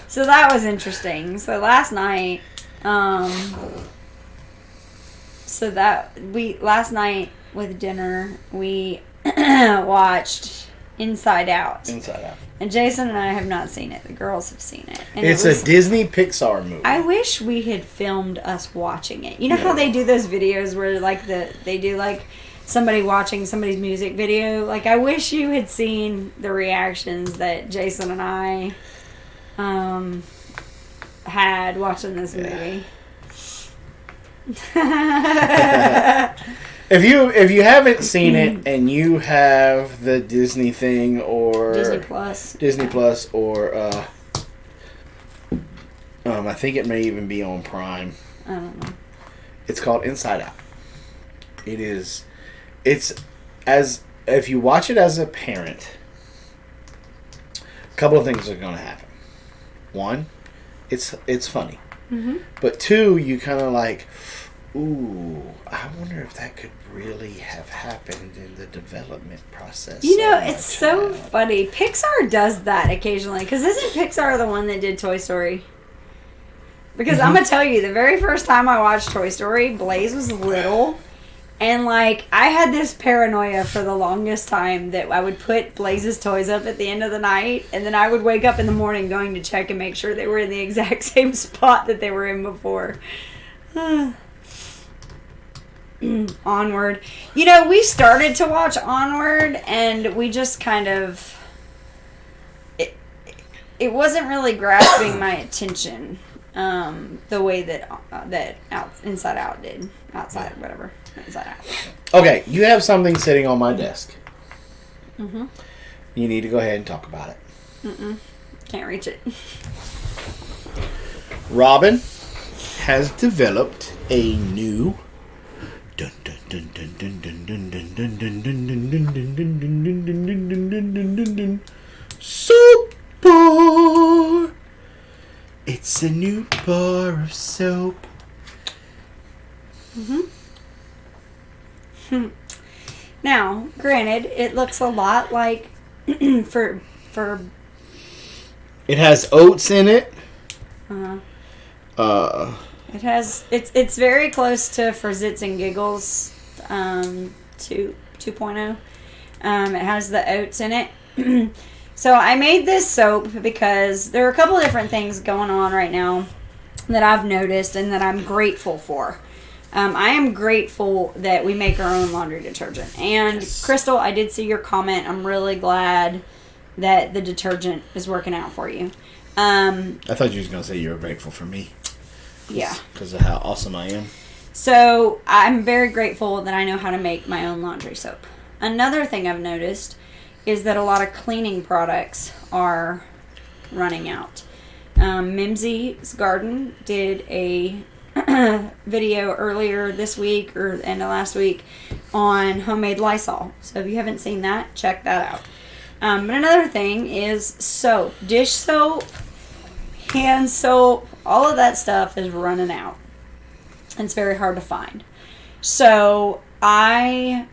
So that was interesting. So last night, last night with dinner, we watched Inside Out. Inside Out. And Jason and I have not seen it. The girls have seen it. And It's a Disney Pixar movie. I wish we had filmed us watching it. You know how they do those videos where like they do like somebody watching somebody's music video? Like I wish you had seen the reactions that Jason and I had watching this movie. If you haven't seen it and you have the Disney thing or Disney Plus or I think it may even be on Prime. I don't know. It's called Inside Out. It's as if you watch it as a parent, a couple of things are going to happen. One, it's funny. Mm-hmm. But two, you kind of like, ooh, I wonder if that could really have happened in the development process. You know, it's so funny. Pixar does that occasionally. Because isn't Pixar the one that did Toy Story? Because I'm going to tell you, the very first time I watched Toy Story, Blaze was little. And, like, I had this paranoia for the longest time that I would put Blaze's toys up at the end of the night. And then I would wake up in the morning going to check and make sure they were in the exact same spot that they were in before. Onward. You know, we started to watch Onward and we just kind of it wasn't really grasping my attention the way that Inside Out did. Whatever. Inside Out. Okay, you have something sitting on my desk. Mm-hmm. You need to go ahead and talk about it. Mm-mm. Can't reach it. Robin has developed a new soap bar. It's a new bar of soap. Mm-hmm. Now, granted, it looks a lot like for it has oats in it. It has it's very close to For Zits and Giggles 2.0. It has the oats in it. So I made this soap because there are a couple of different things going on right now that I've noticed and that I'm grateful for. I am grateful that we make our own laundry detergent. And Crystal, I did see your comment. I'm really glad that the detergent is working out for you. I thought you was going to say you were grateful for me. Yeah. Because of how awesome I am. So I'm very grateful that I know how to make my own laundry soap. Another thing I've noticed is that a lot of cleaning products are running out. Mimsy's Garden did a video earlier this week or the end of last week on homemade Lysol. So if you haven't seen that, check that out. But another thing is soap. Dish soap, hand soap, all of that stuff is running out. And it's very hard to find. So I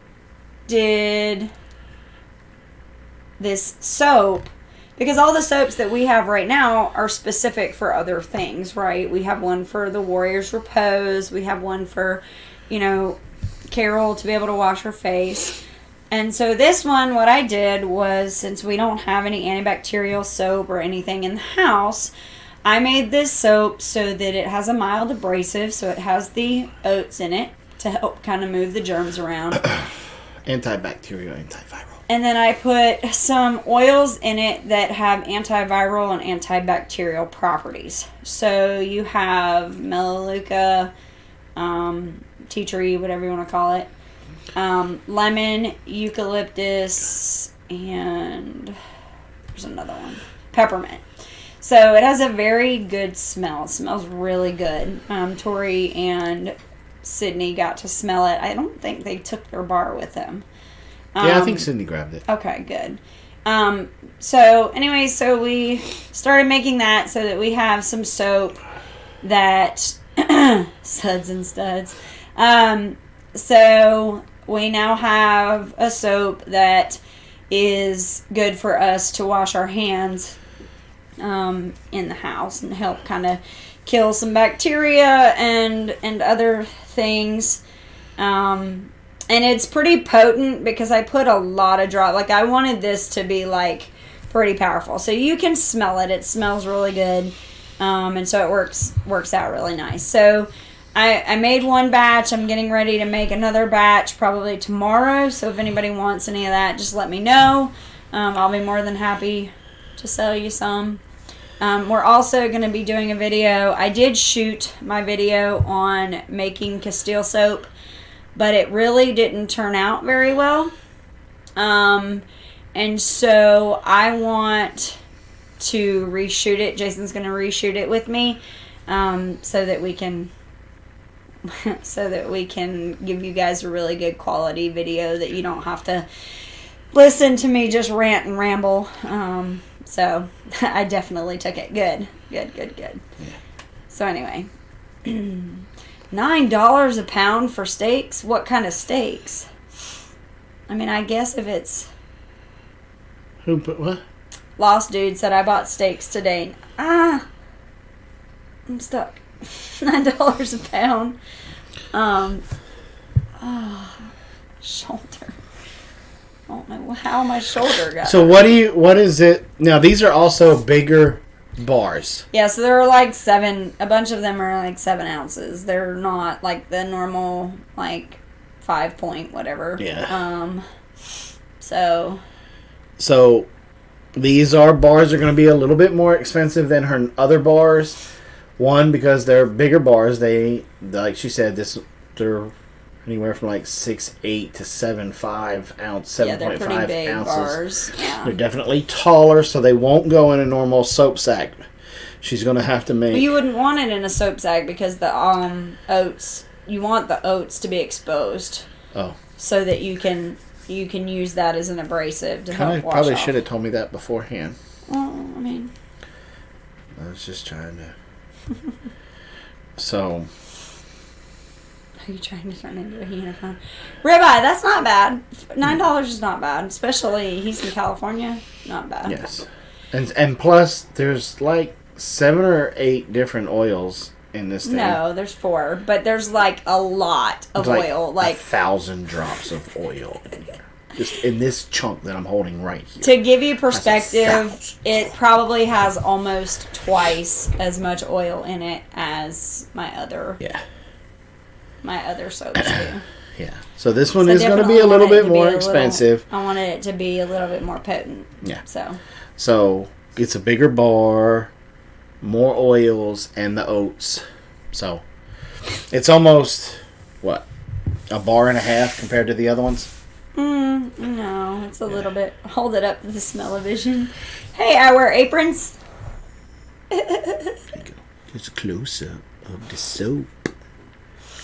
did this soap because all the soaps that we have right now are specific for other things, right? We have one for the Warrior's Repose. We have one for, Carol to be able to wash her face. And so this one, what I did was, since we don't have any antibacterial soap or anything in the house, I made this soap so that it has a mild abrasive, so it has the oats in it to help kind of move the germs around. Antibacterial, antiviral. And then I put some oils in it that have antiviral and antibacterial properties. So you have Melaleuca, tea tree, whatever you want to call it, lemon, eucalyptus, and there's another one, peppermint. So it has a very good smell. It smells really good. Tori and Sydney got to smell it. I don't think they took their bar with them. Yeah, I think Sydney grabbed it. Okay, good. So we started making that so that we have some soap that suds and studs. So we now have a soap that is good for us to wash our hands in the house and help kind of kill some bacteria and other things. And it's pretty potent because I put a lot of drop. Like, I wanted this to be, like, pretty powerful. So you can smell it. It smells really good. And so it works out really nice. So I made one batch. I'm getting ready to make another batch probably tomorrow. So if anybody wants any of that, just let me know. I'll be more than happy to sell you some. We're also going to be doing a video. I did shoot my video on making Castile soap, but it really didn't turn out very well. And so I want to reshoot it. Jason's going to reshoot it with me, so that we can give you guys a really good quality video that you don't have to listen to me just rant and ramble. So I definitely took it. Good. Yeah. So anyway, $9 a pound for steaks. What kind of steaks? I mean, I guess if it's... Who put what? Lost Dude said, I bought steaks today. I'm stuck. $9 a pound. Shoulder. I don't know how my shoulder got. So what is it? Now, these are also bigger bars. Yeah, so they're like 7, a bunch of them are like 7 ounces. They're not like the normal, like 5 point whatever. Yeah. So these bars are going to be a little bit more expensive than her other bars. One, because they're bigger bars. They, like she said, they're anywhere from like 6'8" to 7.5 ounce, 7.5 yeah, they're pretty big ounces. bars. Yeah. They're definitely taller, so they won't go in a normal soap sack. She's going to have to make... Well, you wouldn't want it in a soap sack because the oats, you want the oats to be exposed. Oh. So that you can use that as an abrasive to help wash probably off. should have told me that beforehand. Well, I mean... I was just trying to... So... Are you trying to turn into a hyena? Huh? Ribeye, that's not bad. $9 is not bad. Especially, he's in California. Not bad. Yes. And plus, there's like 7 or 8 different oils in this thing. No, there's 4. But there's like a lot of oil. Like 1,000 drops of oil in here. Just in this chunk that I'm holding right here. To give you perspective, it probably has almost twice as much oil in it as my other soaps do. Yeah. So this one is going to be a little bit more expensive. I wanted it to be a little bit more potent. Yeah. So it's a bigger bar, more oils, and the oats. So it's almost, what, a bar and a half compared to the other ones? No, it's a little bit. Hold it up to the smell-o-vision. Hey, I wear aprons. There you go. There's a close-up of the soap.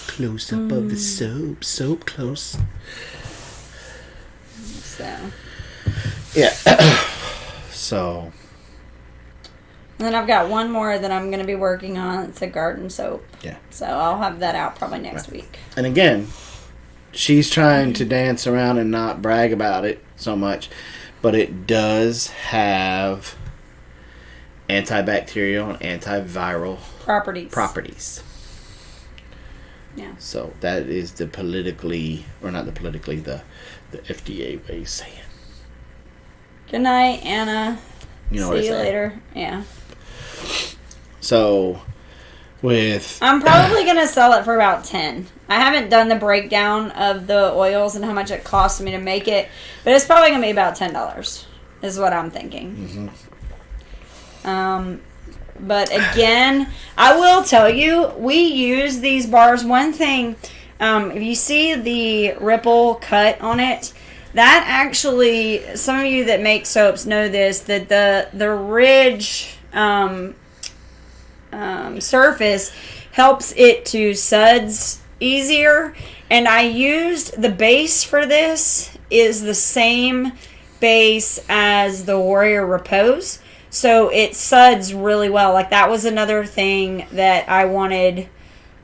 Close-up of the soap. Soap close. So. Yeah. So. And then I've got one more that I'm going to be working on. It's a garden soap. Yeah. So I'll have that out probably next week. And again, she's trying to dance around and not brag about it so much, but it does have antibacterial and antiviral properties. Yeah. So that is the FDA way of saying. Good night, Anna. You know See you later. Yeah. So I'm probably going to sell it for about 10. I haven't done the breakdown of the oils and how much it costs me to make it, but it's probably going to be about $10 is what I'm thinking. Mm-hmm. But again, I will tell you, we use these bars. One thing, if you see the ripple cut on it, that actually, some of you that make soaps know this, that the ridge surface helps it to suds easier. And I used the base for this is the same base as the Warrior Repose. So it suds really well. Like, that was another thing that I wanted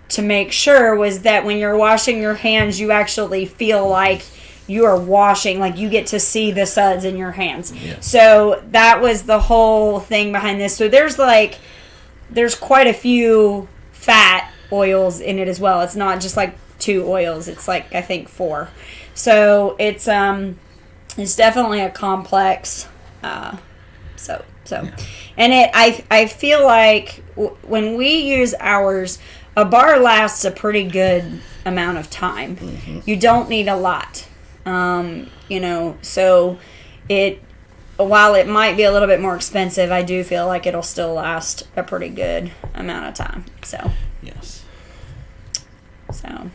to make sure was that when you're washing your hands, you actually feel like you are washing, like you get to see the suds in your hands. Yeah. So that was the whole thing behind this. So there's quite a few fat oils in it as well. It's not just like 2 oils. It's like, I think 4. So it's definitely a complex soap. So, yeah. And I feel like when we use ours, a bar lasts a pretty good amount of time. Mm-hmm. You don't need a lot, so while it might be a little bit more expensive, I do feel like it'll still last a pretty good amount of time. So yes. So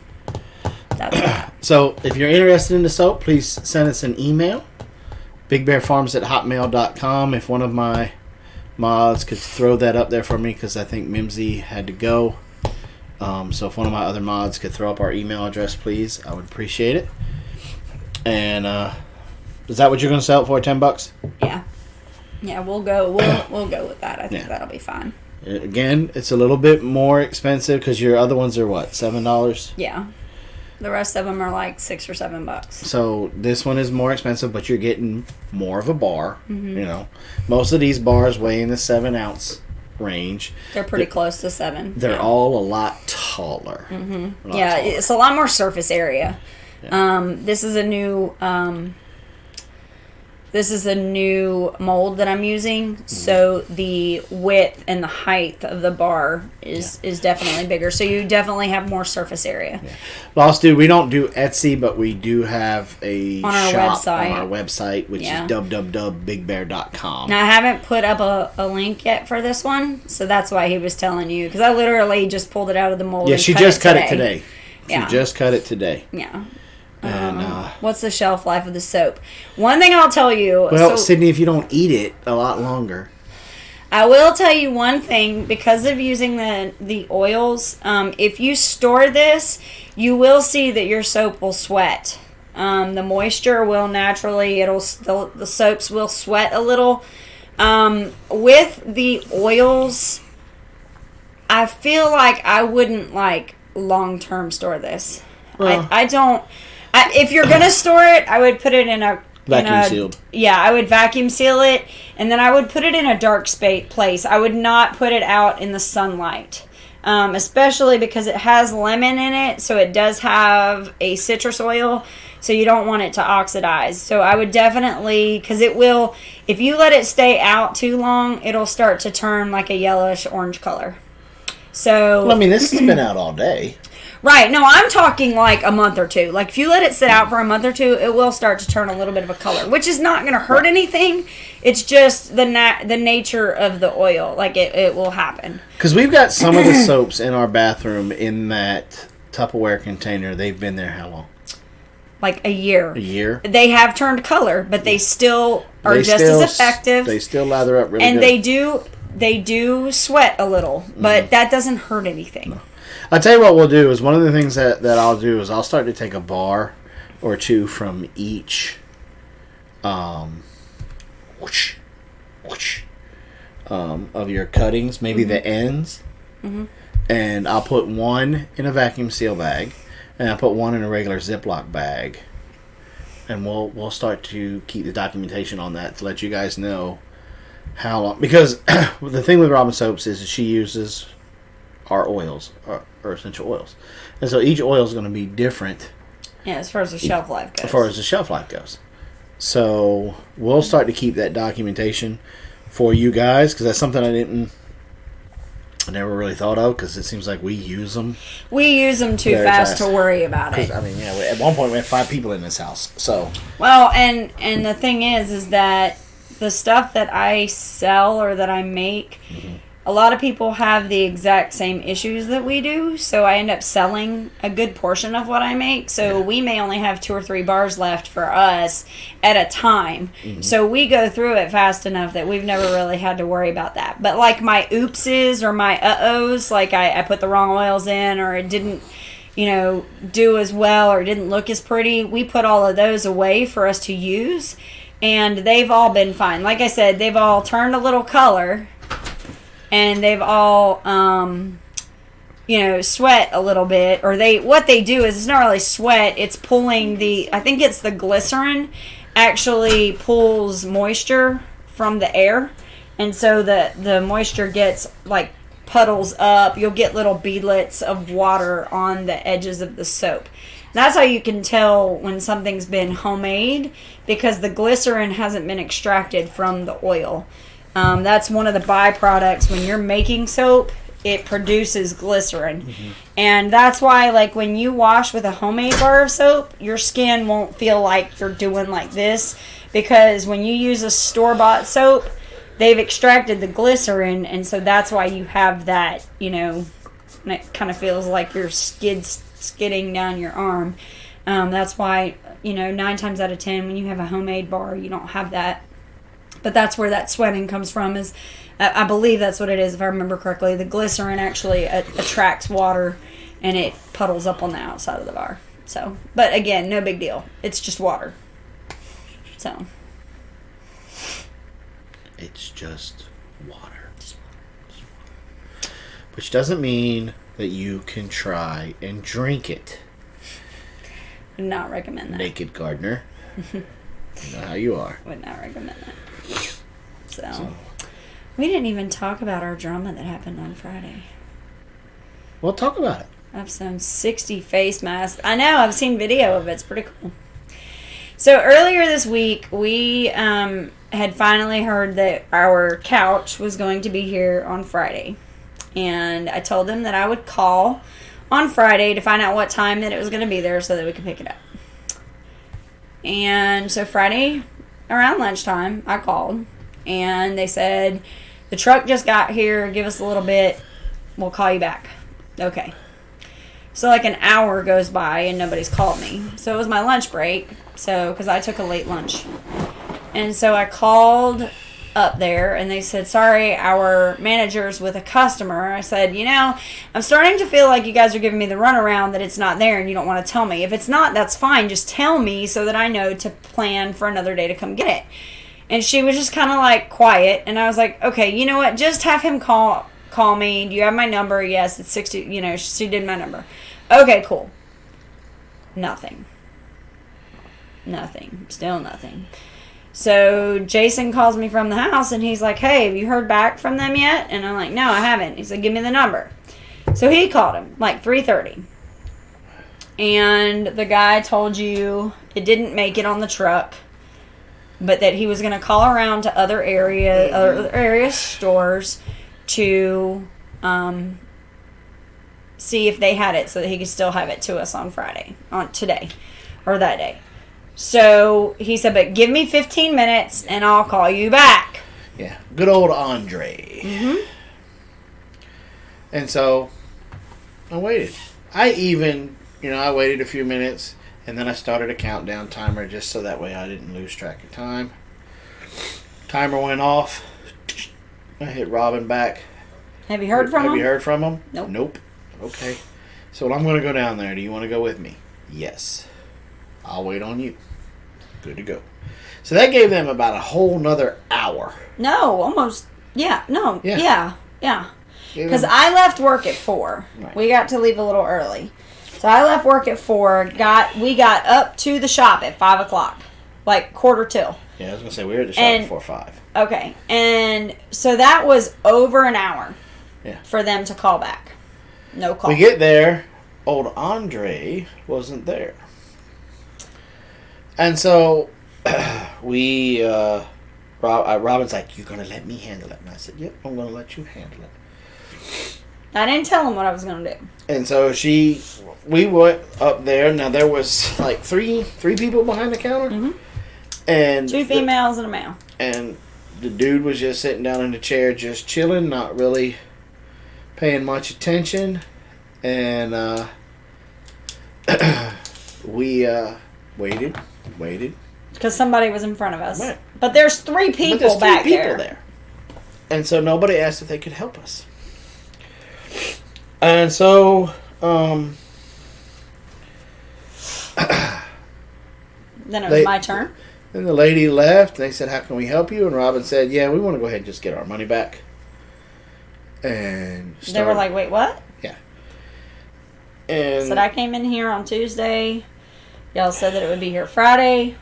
that's that. So if you're interested in the soap, please send us an email, bigbearfarms@hotmail.com. If one of my mods could throw that up there for me, because I think Mimsy had to go. So if one of my other mods could throw up our email address, please, I would appreciate it. And is that what you're going to sell it for? $10? Yeah, we'll go with that. I think that'll be fine. Again, it's a little bit more expensive because your other ones are what, $7? Yeah, the rest of them are like $6 or $7. So this one is more expensive, but you're getting more of a bar. Mm-hmm. Most of these bars weigh in the 7-ounce range. They're pretty close to 7. They're all a lot taller. Mm-hmm. It's a lot more surface area. Yeah. This is a new mold that I'm using, so the width and the height of the bar is definitely bigger. So you definitely have more surface area. Yeah. Lost Dude, we don't do Etsy, but we do have a shop on our website, which is www.bigbear.com. Now, I haven't put up a link yet for this one, so that's why he was telling you, because I literally just pulled it out of the mold. Yeah, she just cut it today. She just cut it today. Yeah. And, what's the shelf life of the soap? One thing I'll tell you... Well, Sydney, if you don't eat it, a lot longer. I will tell you one thing. Because of using the oils, if you store this, you will see that your soap will sweat. The moisture will naturally... the soaps will sweat a little. With the oils, I feel like I wouldn't long-term store this. Well, I don't... if you're going to store it, I would put it in a... Vacuum sealed. Yeah, I would vacuum seal it, and then I would put it in a dark place. I would not put it out in the sunlight, especially because it has lemon in it, so it does have a citrus oil, so you don't want it to oxidize. So I would definitely... Because it will... If you let it stay out too long, it'll start to turn like a yellowish-orange color. So... Well, this has been out all day. Right. No, I'm talking like a month or 2. Like, if you let it sit out for a month or 2, it will start to turn a little bit of a color, which is not going to hurt anything. It's just the nature of the oil. Like, it will happen. Because we've got some of the soaps in our bathroom in that Tupperware container. They've been there how long? Like a year. A year? They have turned color, but they still are just as effective. They still lather up really good. And they do sweat a little, but that doesn't hurt anything. No. I'll tell you what we'll do is one of the things that I'll do is I'll start to take a bar or 2 from each of your cuttings, maybe the ends, and I'll put one in a vacuum seal bag, and I'll put one in a regular Ziploc bag, and we'll start to keep the documentation on that to let you guys know how long, because the thing with Robin Soaps is that she uses our oils, or essential oils. And so each oil is going to be different. Yeah, as far as the shelf life goes. As far as the shelf life goes. So we'll start to keep that documentation for you guys, because that's something I never really thought of, because it seems like we use them. We use them too fast to worry about it. At one point we had 5 people in this house. So well, and the thing is that the stuff that I sell or that I make, a lot of people have the exact same issues that we do, so I end up selling a good portion of what I make. So we may only have 2 or 3 bars left for us at a time. So we go through it fast enough that we've never really had to worry about that. But like my oopses or my uh-ohs, like I put the wrong oils in, or it didn't, do as well, or it didn't look as pretty, we put all of those away for us to use, and they've all been fine. Like I said, they've all turned a little color, and they've all, sweat a little bit. Or what they do is, it's not really sweat, it's pulling I think it's the glycerin actually pulls moisture from the air. And so the moisture gets, puddles up. You'll get little beadlets of water on the edges of the soap. That's how you can tell when something's been homemade, because the glycerin hasn't been extracted from the oil. That's one of the byproducts. When you're making soap, it produces glycerin. Mm-hmm. And that's why, like, when you wash with a homemade bar of soap, your skin won't feel like you're doing like this, because when you use a store-bought soap, they've extracted the glycerin, and so that's why you have that, and it kind of feels like you're skidding down your arm. That's why, 9 times out of 10, when you have a homemade bar, you don't have that. But that's where that sweating comes from. Is I believe that's what it is, if I remember correctly. The glycerin actually attracts water, and it puddles up on the outside of the bar. So, but again, no big deal. It's just water. So, it's just water. Which doesn't mean that you can try and drink it. Would not recommend that. Naked gardener. You know how you are. Would not recommend that. So, we didn't even talk about our drama that happened on Friday. Well, talk about it. I've sewn 60 face masks. I know, I've seen video of it. It's pretty cool. So earlier this week, we had finally heard that our couch was going to be here on Friday. And I told them that I would call on Friday to find out what time that it was going to be there so that we could pick it up. And so Friday, around lunchtime, I called. And they said, the truck just got here. Give us a little bit. We'll call you back. Okay. So like an hour goes by and nobody's called me. So it was my lunch break. So, because I took a late lunch. And so I called up there and they said, sorry, our manager's with a customer. I said, I'm starting to feel like you guys are giving me the runaround that it's not there and you don't want to tell me. If it's not, that's fine. Just tell me so that I know to plan for another day to come get it. And she was just kind of like quiet. And I was like, okay, you know what? Just have him call me. Do you have my number? Yes, it's 60. She did my number. Okay, cool. Nothing. Still nothing. So Jason calls me from the house and he's like, hey, have you heard back from them yet? And I'm like, no, I haven't. He said, give me the number. So he called him like 3:30. And the guy told you it didn't make it on the truck, but that he was going to call around to other area stores to see if they had it so that he could still have it to us on Friday, on today, or that day. So he said, but give me 15 minutes and I'll call you back. Yeah, good old Andre. Mm-hmm. And so I waited. I waited a few minutes and then I started a countdown timer just so that way I didn't lose track of time. Timer went off. I hit Robin back. Have you heard from him? Have you heard from him? Nope. Okay. So I'm going to go down there. Do you want to go with me? Yes. I'll wait on you. Good to go. So that gave them about a whole nother hour. No, almost. Yeah. No. Yeah. Because them... I left work at 4. Right. We got to leave a little early. So I left work at 4. We got up to the shop at 5 o'clock. Like 4:45. Yeah, I was going to say, we were at the shop before 5. Okay. And so that was over an hour for them to call back. No call. We get there. Old Andre wasn't there. And so Robin's like, you're going to let me handle it? And I said, yep, I'm going to let you handle it. I didn't tell him what I was going to do. And so we went up there. Now there was like three people behind the counter. Mm-hmm. And 2 females and a male. And the dude was just sitting down in the chair, just chilling, not really paying much attention. And we waited. Because somebody was in front of us. Right. But there's 3 people back there. And so nobody asked if they could help us. And so then it was my turn. Then the lady left. They said, how can we help you? And Robin said, yeah, we want to go ahead and just get our money back. And they were like, wait, what? Yeah. And said I came in here on Tuesday. Y'all said that it would be here Friday.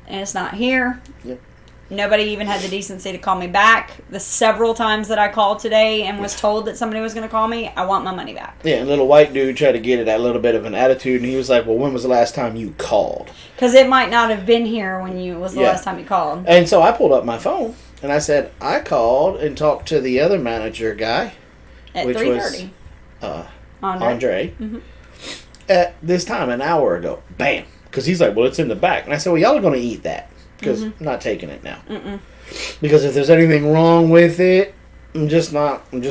And it's not here. Yep. Nobody even had the decency to call me back. The several times that I called today and was told that somebody was going to call me, I want my money back. Yeah, and little white dude tried to get it, that little bit of an attitude, and he was like, well, when was the last time you called? Because it might not have been here when it was the last time you called. And so I pulled up my phone, and I said, I called and talked to the other manager guy. At 3:30. Andre. Mm-hmm. At this time, an hour ago. Bam. Because he's like, well, it's in the back. And I said, well, y'all are going to eat that. Because I'm not taking it now. Mm-mm. Because if there's anything wrong with it, I'm just not going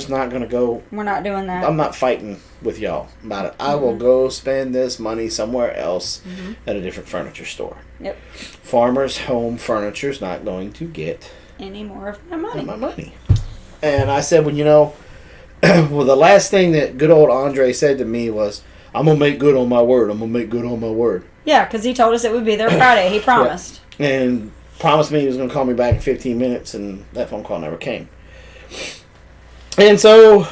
to go. We're not doing that. I'm not fighting with y'all about it. I will go spend this money somewhere else at a different furniture store. Yep. Farmer's Home Furniture is not going to get any more of my money. And I said, well, well, the last thing that good old Andre said to me was, I'm going to make good on my word. I'm going to make good on my word. Yeah, because he told us it would be there Friday. He promised. Yeah. And promised me he was going to call me back in 15 minutes, and that phone call never came. And so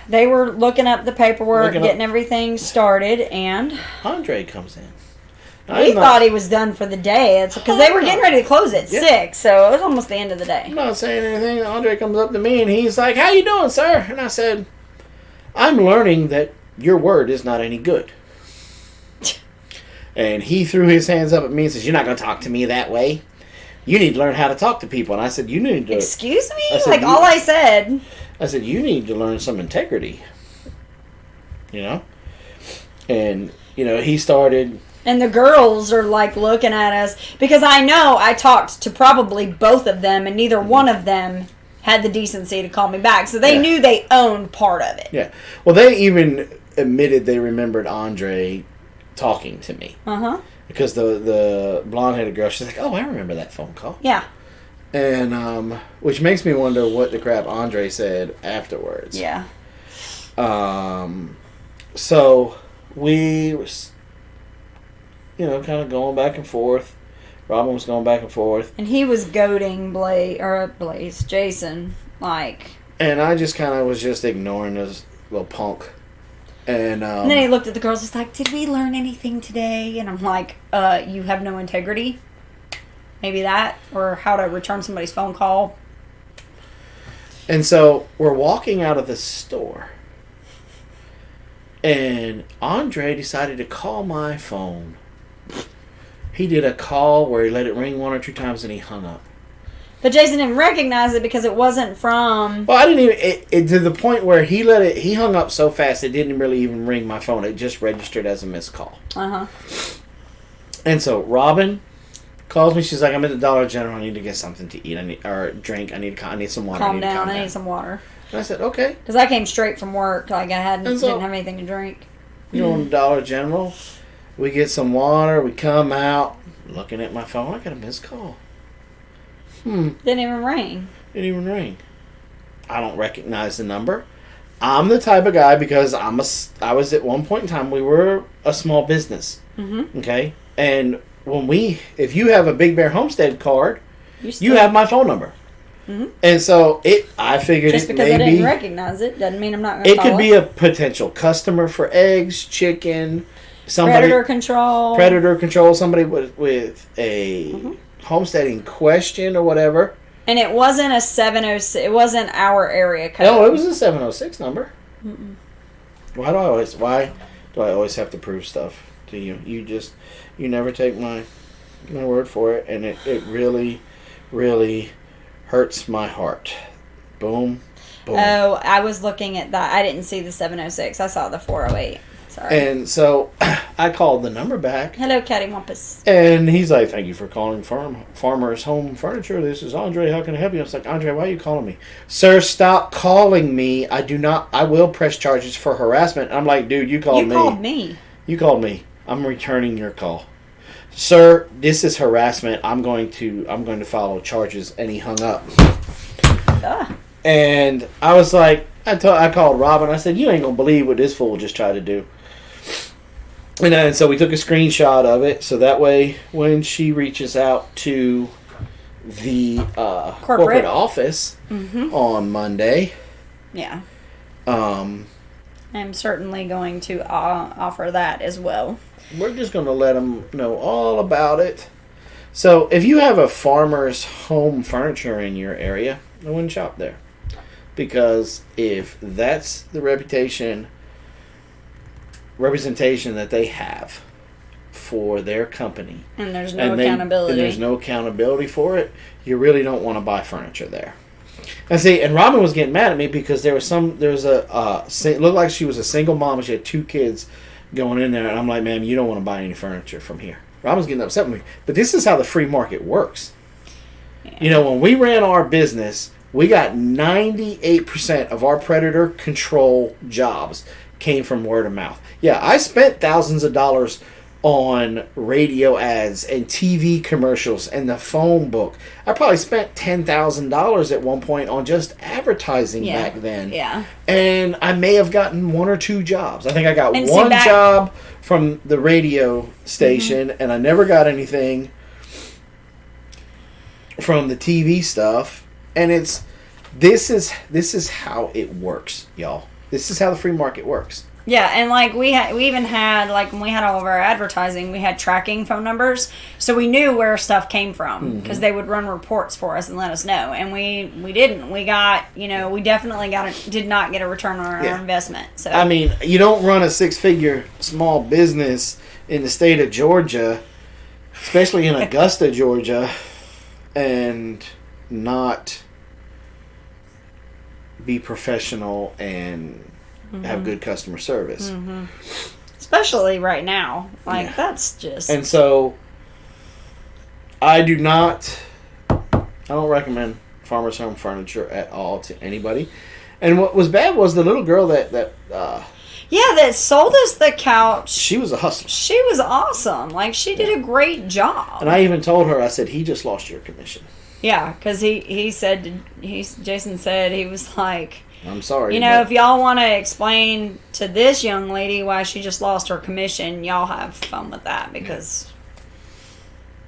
they were looking up the paperwork, getting everything started, and Andre comes in. We thought he was done for the day. Because they were getting ready to close at 6, so it was almost the end of the day. I'm not saying anything. Andre comes up to me, and he's like, how you doing, sir? And I said, I'm learning that your word is not any good. And he threw his hands up at me and says, you're not going to talk to me that way. You need to learn how to talk to people. And I said, you need to... Excuse me? All I said. I said, you need to learn some integrity. You know? And, he started... And the girls are, looking at us. Because I know I talked to probably both of them, and neither one of them had the decency to call me back. So they knew they owned part of it. Yeah. Well, they even admitted they remembered Andre talking to me. Uh-huh. Because the blonde-headed girl, she's like, oh, I remember that phone call. Yeah. And, which makes me wonder what the crap Andre said afterwards. Yeah. So, we were, kind of going back and forth. Robin was going back and forth. And he was goading Jason, And I just kind of was just ignoring this little punk. And then he looked at the girls. He's like, did we learn anything today? And I'm like, you have no integrity? Maybe that? Or how to return somebody's phone call? And so we're walking out of the store. And Andre decided to call my phone. He did a call where he let it ring 1 or 2 times and he hung up. But Jason didn't recognize it because it wasn't from... Well, I didn't even... It to the point where he hung up so fast it didn't really even ring my phone. It just registered as a missed call. Uh-huh. And so Robin calls me. She's like, I'm at the Dollar General. I need to get something to eat. Or drink. I need some water. Calm down. I need some water. And I said, okay. Because I came straight from work. I didn't have anything to drink. In the Dollar General, we get some water. We come out. Looking at my phone. I got a missed call. Didn't even ring. Didn't even ring. I don't recognize the number. I'm the type of guy because I was at one point in time, we were a small business. Mm-hmm. Okay? And if you have a Big Bear Homestead card, you have my phone number. Mm-hmm. And so I figured just because I didn't recognize it doesn't mean I'm not going to call it. It could be a potential customer for eggs, chicken, predator control, somebody with a homesteading question or whatever. And it wasn't a 706. It wasn't our area code. No, it was a 706 number. Mm-mm. Why do I always have to prove stuff to you? You never take my word for it, and it really, really hurts my heart. Boom, boom. Oh, I was looking at that. I didn't see the 706. I saw the 408. Sorry. And so I called the number back. Hello, Cattywampus. And he's like, thank you for calling Farmer's Home Furniture. This is Andre. How can I help you? I was like, Andre, why are you calling me? Sir, stop calling me. I will press charges for harassment. I'm like, dude, you called me. You called me. You called me. I'm returning your call. Sir, this is harassment. I'm going to follow charges. And he hung up. And I was like, I called Robin. I said, you ain't going to believe what this fool just tried to do. And so we took a screenshot of it, so that way when she reaches out to the corporate office on Monday, I'm certainly going to offer that as well. We're just going to let them know all about it, So if you have a farmer's home furniture in your area, I wouldn't shop there. Because if that's the representation that they have for their company, and there's no accountability, and there's no accountability for it, you really don't want to buy furniture there. And see, and Robin was getting mad at me because it looked like she was a single mom and she had 2 kids going in there, and I'm like, ma'am, you don't want to buy any furniture from here. Robin's getting upset with me. But this is how the free market works. Yeah. When we ran our business, we got 98% of our predator control jobs came from word of mouth. Yeah, I spent thousands of dollars on radio ads and TV commercials and the phone book. I probably spent $10,000 at one point on just advertising back then. Yeah. And I may have gotten 1 or 2 jobs. I think I got one job from the radio station, and I never got anything from the TV stuff. And this is how it works, y'all. This is how the free market works. Yeah, and we even had, when we had all of our advertising, we had tracking phone numbers, so we knew where stuff came from because they would run reports for us and let us know. And we didn't. We got, we definitely did not get a return on our investment. So I mean, you don't run a 6-figure small business in the state of Georgia, especially in Augusta, Georgia, and not be professional and have good customer service. Especially right now. That's just... And so, I don't recommend Farmer's Home Furniture at all to anybody. And what was bad was the little girl that sold us the couch. She was a hustler. She was awesome. She did a great job. And I even told her, I said, he just lost your commission. Yeah, because Jason said, he was like... I'm sorry. If y'all want to explain to this young lady why she just lost her commission, y'all have fun with that because...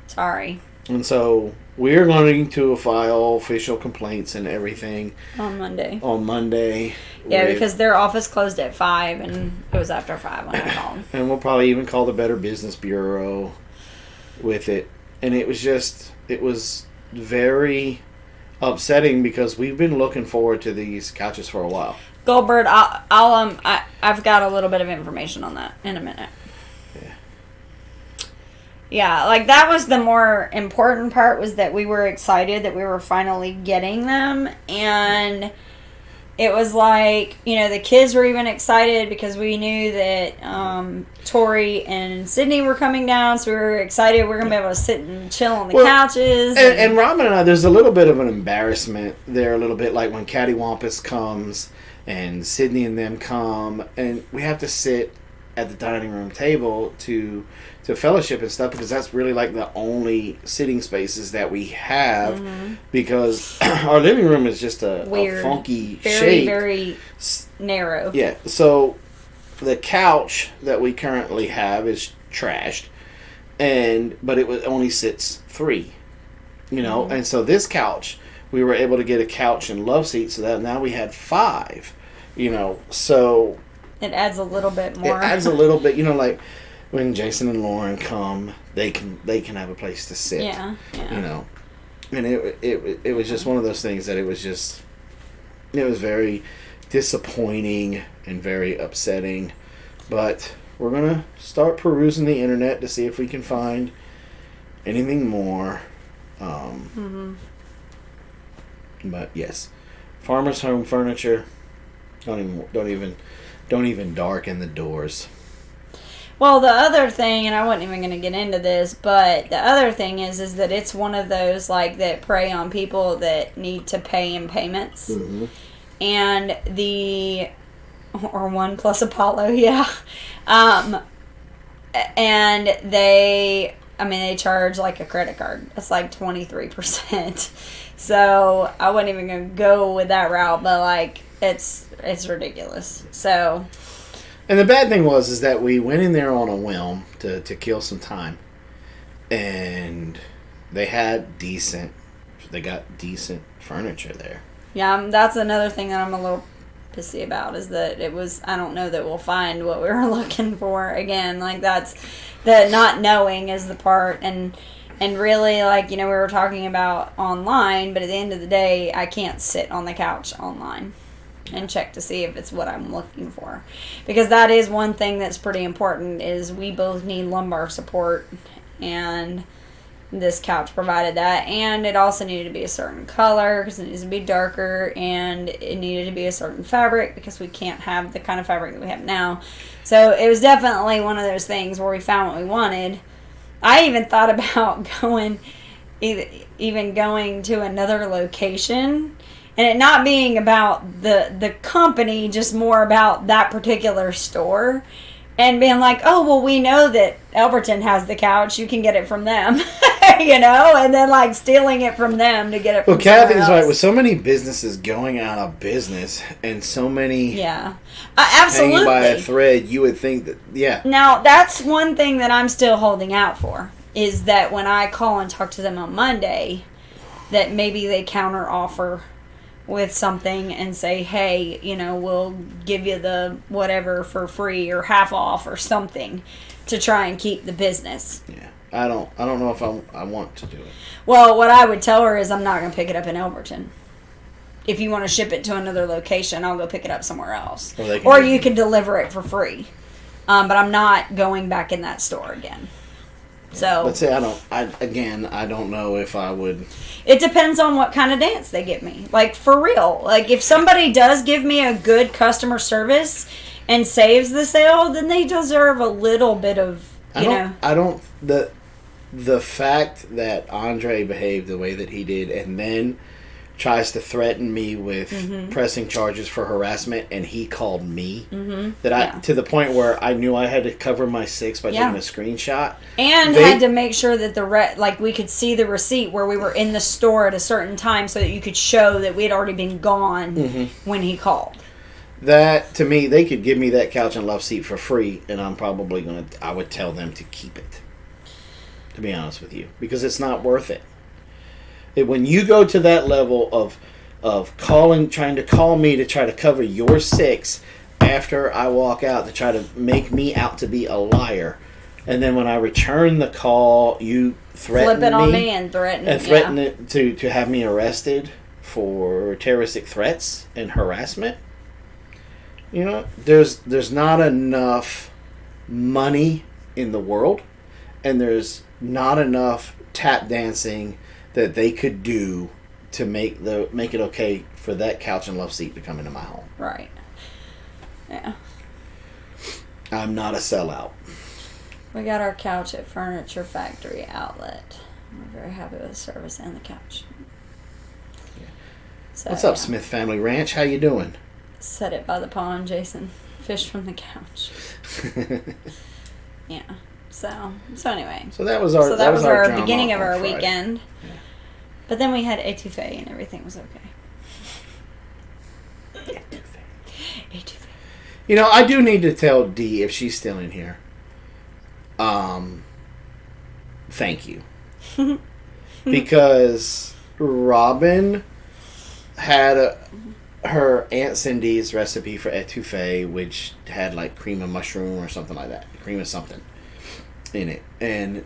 Sorry. And so, we're going to file official complaints and everything. On Monday. Yeah, because their office closed at 5, and it was after 5 when I called. And we'll probably even call the Better Business Bureau with it. And it was very upsetting because we've been looking forward to these couches for a while. Goldberg, I've got a little bit of information on that in a minute. Yeah, that was the more important part, was that we were excited that we were finally getting them, and it was the kids were even excited because we knew that Tori and Sydney were coming down, so we were excited we're going to be able to sit and chill on the couches. And Robin and I, there's a little bit of an embarrassment there, a little bit, when Cattywampus comes and Sydney and them come, and we have to sit at the dining room table to fellowship and stuff, because that's really the only sitting spaces that we have, because our living room is just a funky shape. Very narrow. Yeah, so the couch that we currently have is trashed, but it only sits 3, and so this couch, we were able to get a couch and love seat, so that now we had 5, so it adds a little bit more. It adds a little bit, when Jason and Lauren come, they can have a place to sit. Yeah. And it was just one of those things that it was very disappointing and very upsetting. But we're gonna start perusing the internet to see if we can find anything more. But yes, Farmer's Home Furniture. Don't even darken the doors. Well, the other thing, and I wasn't even going to get into this, but the other thing is that it's one of those that prey on people that need to pay in payments. And or One Plus Apollo, yeah. And they charge a credit card. It's 23%. So I wasn't even going to go with that route, but it's ridiculous. So... And the bad thing is that we went in there on a whim to kill some time, and they got decent furniture there. Yeah, that's another thing that I'm a little pissy about, is that I don't know that we'll find what we were looking for again. That's the not knowing is the part, and And really, like, we were talking about online, but at the end of the day, I can't sit on the couch online and check to see if it's what I'm looking for. Because that is one thing that's pretty important, is we both need lumbar support, and this couch provided that. And it also needed to be a certain color, because it needs to be darker, and it needed to be a certain fabric, because we can't have the kind of fabric that we have now. So it was definitely one of those things where we found what we wanted. I even thought about going to another location, and it not being about the company, just more about that particular store, and being like, oh, well, we know that Elberton has the couch, you can get it from them, and then like stealing it from them to get it from Well, Kathy's else. right. With so many businesses going out of business and so many absolutely hanging by a thread, you would think that, Now, that's one thing that I'm still holding out for, is that when I call and talk to them on Monday, that maybe they counter offer with something and say, hey, we'll give you the whatever for free or half off or something to try and keep the business. Yeah. I don't know if I want to do it. Well, what I would tell her is I'm not going to pick it up in Elberton. If you want to ship it to another location, I'll go pick it up somewhere else. Or you can deliver it for free. But I'm not going back in that store again. So, let's say I don't know if I would. It depends on what kind of dance they give me. Like, for real. Like, if somebody does give me a good customer service and saves the sale, then they deserve a little bit of, the fact that Andre behaved the way that he did and then tries to threaten me with pressing charges for harassment, and he called me to the point where I knew I had to cover my 6 by taking a screenshot, and had to make sure that we could see the receipt where we were in the store at a certain time, so that you could show that we had already been gone when he called. That, to me, they could give me that couch and love seat for free, and I would tell them to keep it, to be honest with you, because it's not worth it. When you go to that level of trying to call me to try to cover your 6 after I walk out, to try to make me out to be a liar, and then when I return the call, you threaten flip it on me and threaten it to have me arrested for terroristic threats and harassment. There's not enough money in the world, and there's not enough tap dancing that they could do to make it okay for that couch and love seat to come into my home. Right. Yeah. I'm not a sellout. We got our couch at Furniture Factory Outlet. We're very happy with the service and the couch. Yeah. So, what's up, Smith Family Ranch? How you doing? Set it by the pond, Jason. Fish from the couch. Yeah. So anyway. So that was our beginning of our weekend. Yeah. But then we had étouffée and everything was okay. Étouffée. I do need to tell Dee, if she's still in here, thank you. Because Robin had her Aunt Cindy's recipe for étouffée, which had like cream of mushroom or something like that. Cream of something in it. And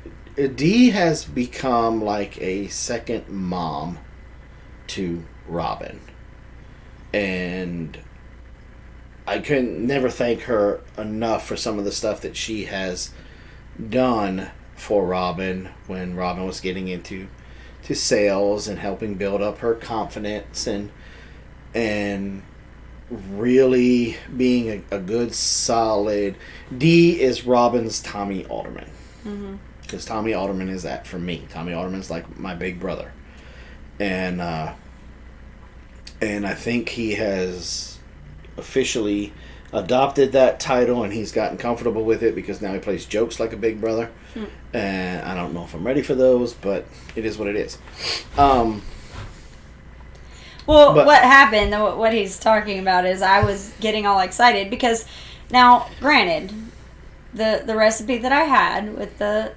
Dee has become like a second mom to Robin. And I couldn't never thank her enough for some of the stuff that she has done for Robin when Robin was getting into sales and helping build up her confidence and really being a good solid. Dee is Robin's Tommy Alderman. Because Tommy Alderman is that for me. Tommy Alderman's like my big brother. And I think he has officially adopted that title, and he's gotten comfortable with it because now he plays jokes like a big brother. And I don't know if I'm ready for those, but it is what it is. What happened, what he's talking about is I was getting all excited because now, granted, the recipe that I had with the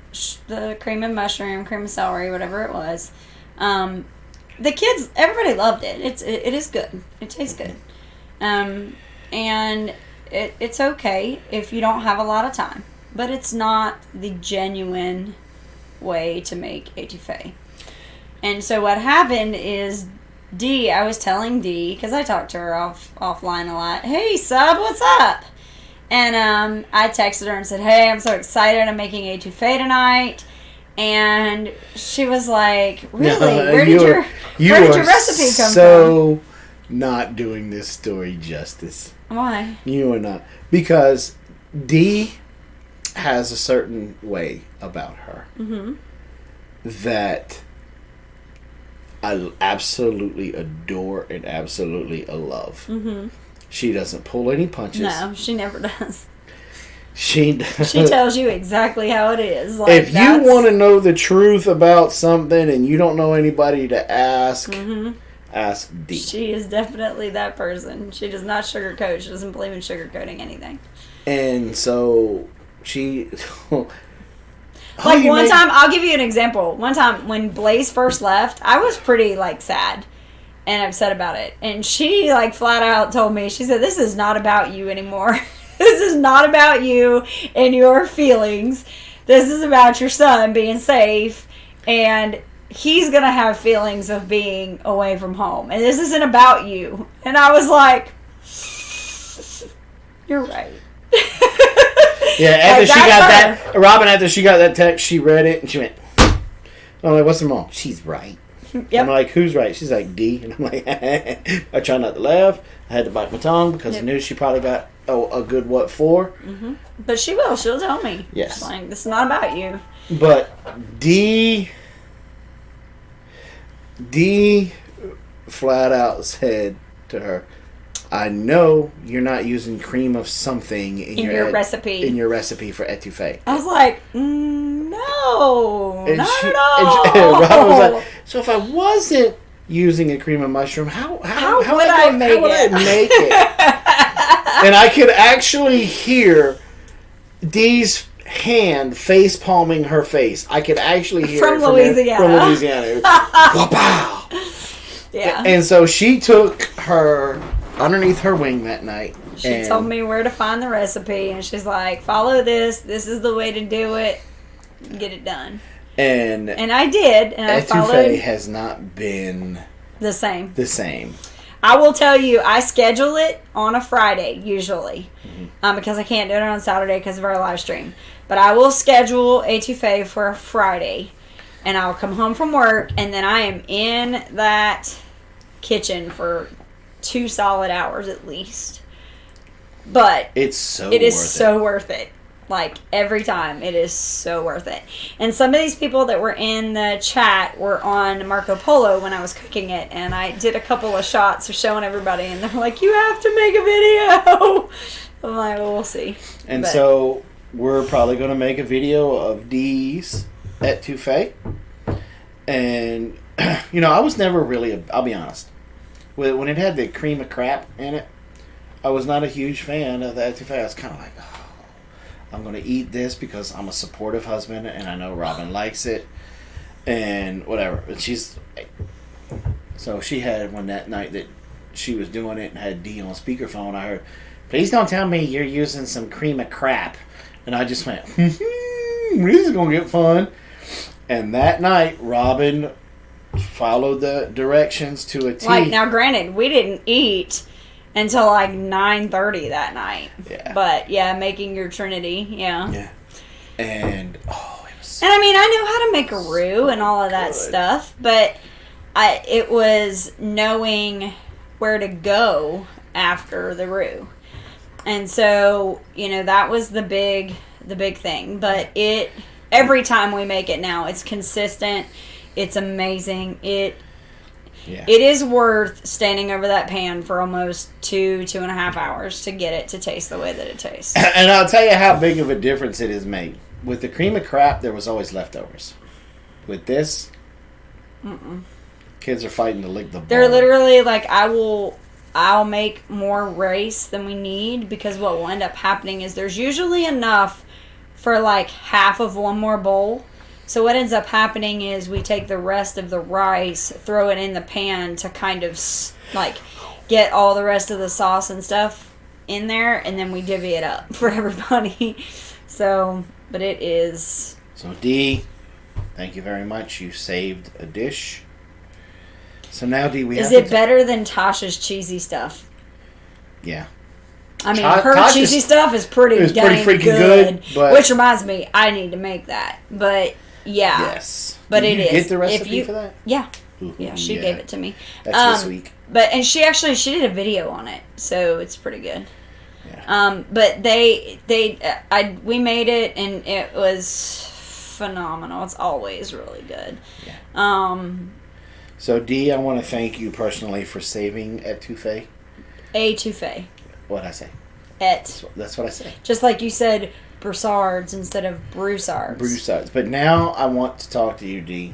cream of mushroom, cream of celery, whatever it was, the kids, everybody loved it. It is good. It tastes good. And it's okay if you don't have a lot of time. But it's not the genuine way to make etouffee. And so what happened is I was telling Dee, because I talked to her offline a lot, hey, sub, what's up? And I texted her and said, hey, I'm so excited. I'm making etouffee tonight. And she was like, really? Where did your recipe come from? So not doing this story justice. Why? You are not. Because Dee has a certain way about her that I absolutely adore and absolutely love. She doesn't pull any punches. No, she never does. She tells you exactly how it is. Like, if you want to know the truth about something and you don't know anybody to ask, ask Dee. She is definitely that person. She does not sugarcoat. She doesn't believe in sugarcoating anything. And so she... Like one time, I'll give you an example. One time when Blaze first left, I was pretty like sad and upset about it. And she like flat out told me, she said, this is not about you anymore. This is not about you and your feelings. This is about your son being safe, and he's going to have feelings of being away from home. And this isn't about you. And I was like, you're right. Yeah, after she got that text, she read it and she went, I'm like, what's wrong? She's right. Yep. I'm like, who's right? She's like, Dee. And I'm like, I try not to laugh. I had to bite my tongue because I knew she probably got a good what for. But she will. She'll tell me. Yes. She's like, this is not about you. But Dee flat out said to her, I know you're not using cream of something in your recipe. In your recipe for etouffee. I was like, no, not at all. Robin was like, so if I wasn't using a cream of mushroom, how would I make it? And I could actually hear Dee's hand face palming her face. I could actually hear from it Louisiana. From Louisiana. Wow. Yeah. And so she took her underneath her wing that night. She told me where to find the recipe, and she's like, follow this. This is the way to do it. Get it done. And I did, and I followed. Etouffee has not been the same. I will tell you, I schedule it on a Friday, usually, because I can't do it on Saturday because of our live stream. But I will schedule etouffee for a Friday, and I'll come home from work, and then I am in that kitchen for 2 solid hours at least. But it is so worth it. Like, every time, it is so worth it. And some of these people that were in the chat were on Marco Polo when I was cooking it, and I did a couple of shots of showing everybody, and they're like, you have to make a video. I'm like, well, we'll see. And so we're probably going to make a video of Dee's etouffee. And, I was never really, I'll be honest, when it had the cream of crap in it, I was not a huge fan of the etouffee. I was kind of like, I'm going to eat this because I'm a supportive husband and I know Robin likes it and whatever. So she had one that night that she was doing it and had Dee on speakerphone. I heard, please don't tell me you're using some cream of crap. And I just went, this is going to get fun. And that night, Robin followed the directions to a T. Like, now granted, we didn't eat until like 9:30 that night. Yeah. But yeah, making your Trinity, yeah. Yeah. And it was and I mean, I knew how to make a roux and all of that stuff, but it was knowing where to go after the roux. And so, that was the big thing. But every time we make it now, it's consistent. It's amazing. It is worth standing over that pan for almost 2.5 hours to get it to taste the way that it tastes. And I'll tell you how big of a difference it has made. With the cream of crap, there was always leftovers. With this, kids are fighting to lick the bowl. They're literally like, I'll make more rice than we need, because what will end up happening is there's usually enough for like half of one more bowl. So what ends up happening is we take the rest of the rice, throw it in the pan to kind of like get all the rest of the sauce and stuff in there, and then we divvy it up for everybody. So, but it is... So Dee, Thank you very much. You saved a dish. So now, Dee, Is it better than Tasha's cheesy stuff? Yeah. I mean, her cheesy stuff is pretty freaking good. Which reminds me, I need to make that. But, yeah. Yes. But Did it you is. Get the recipe for that? Yeah. Yeah, she gave it to me. That's this week. And she did a video on it, so it's pretty good. Yeah. But we made it, and it was phenomenal. It's always really good. Yeah. So, Dee, I want to thank you personally for saving etouffee. Etouffee. What'd I say? That's what I said. Just like you said, broussards instead of broussards. Broussards. But now I want to talk to you, Dee.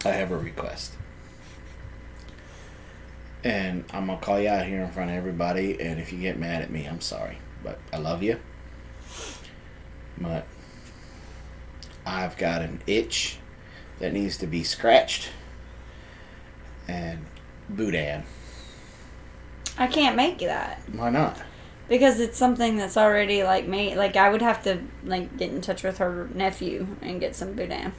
I have a request. And I'm going to call you out here in front of everybody. And if you get mad at me, I'm sorry. But I love you. But I've got an itch that needs to be scratched. And boudin. I can't make that. Why not? Because it's something that's already made. I would have to get in touch with her nephew and get some boudin.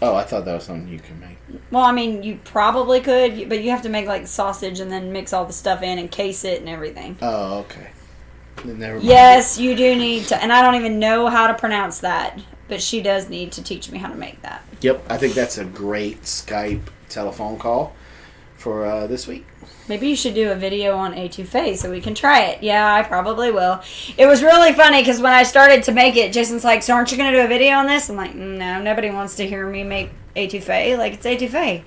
Oh, I thought that was something you could make. Well, I mean, you probably could, but you have to make sausage and then mix all the stuff in and case it and everything. Oh, okay. Then never mind. Yes, you do need to, and I don't even know how to pronounce that, but she does need to teach me how to make that. Yep, I think that's a great Skype telephone call for this week. Maybe you should do a video on etouffee so we can try it. Yeah, I probably will. It was really funny because when I started to make it, Jason's like, so aren't you going to do a video on this? I'm like, no, nobody wants to hear me make etouffee. It's etouffee.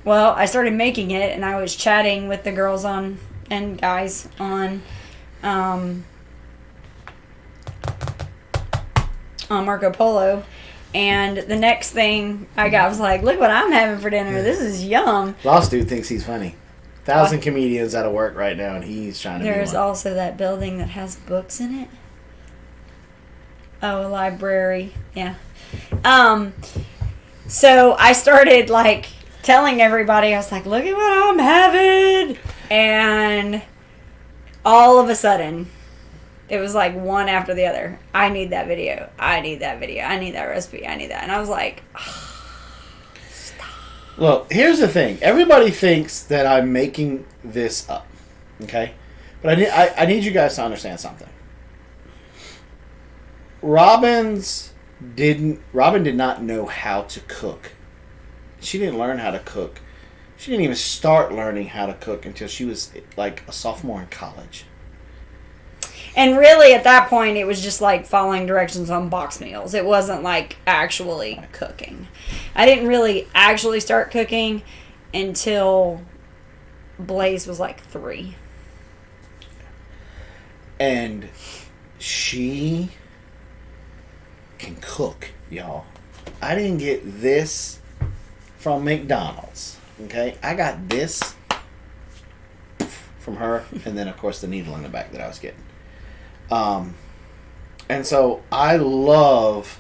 Well, I started making it, and I was chatting with the girls and guys on Marco Polo. And the next thing I got was like, look what I'm having for dinner. This is yum. Lost dude thinks he's funny. 1,000 comedians out of work right now, and he's trying to be one. There's also that building that has books in it. Oh, a library. Yeah. So I started telling everybody, I was like, look at what I'm having. And all of a sudden, it was one after the other. I need that video. I need that video. I need that recipe. I need that. And I was like, stop. Look, here's the thing. Everybody thinks that I'm making this up. Okay? But I need you guys to understand something. Robin did not know how to cook. She didn't learn how to cook. She didn't even start learning how to cook until she was a sophomore in college. And really, at that point, it was just following directions on box meals. It wasn't actually cooking. I didn't really actually start cooking until Blaze was 3. And she can cook, y'all. I didn't get this from McDonald's. Okay? I got this from her, and then, of course, the needle in the back that I was getting. And so I love,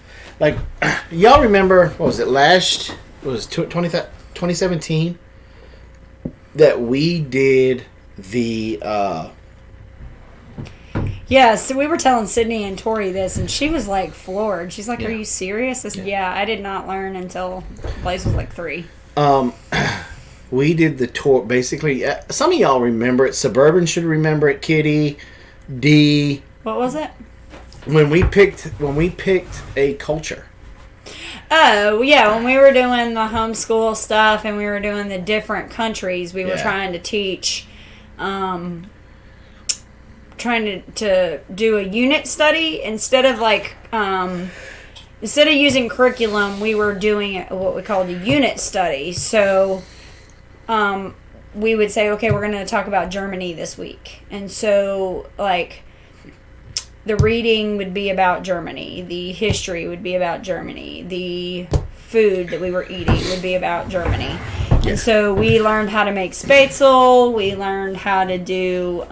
y'all remember, what was it, 2017 that we did the, yeah, so we were telling Sydney and Tori this, and she was floored. She's like, are you serious? I said, yeah, I did not learn until Blaze was 3. We did the tour, basically, some of y'all remember it. Suburban should remember it. Kitty, D. What was it? When we picked a culture. Oh, yeah, when we were doing the homeschool stuff and we were doing the different countries, we were trying to teach, trying to do a unit study instead of using curriculum, we were doing what we called a unit study. So, we would say, okay, we're going to talk about Germany this week. And so, the reading would be about Germany. The history would be about Germany. The food that we were eating would be about Germany. Yeah. And so we learned how to make spätzle. We learned how to do...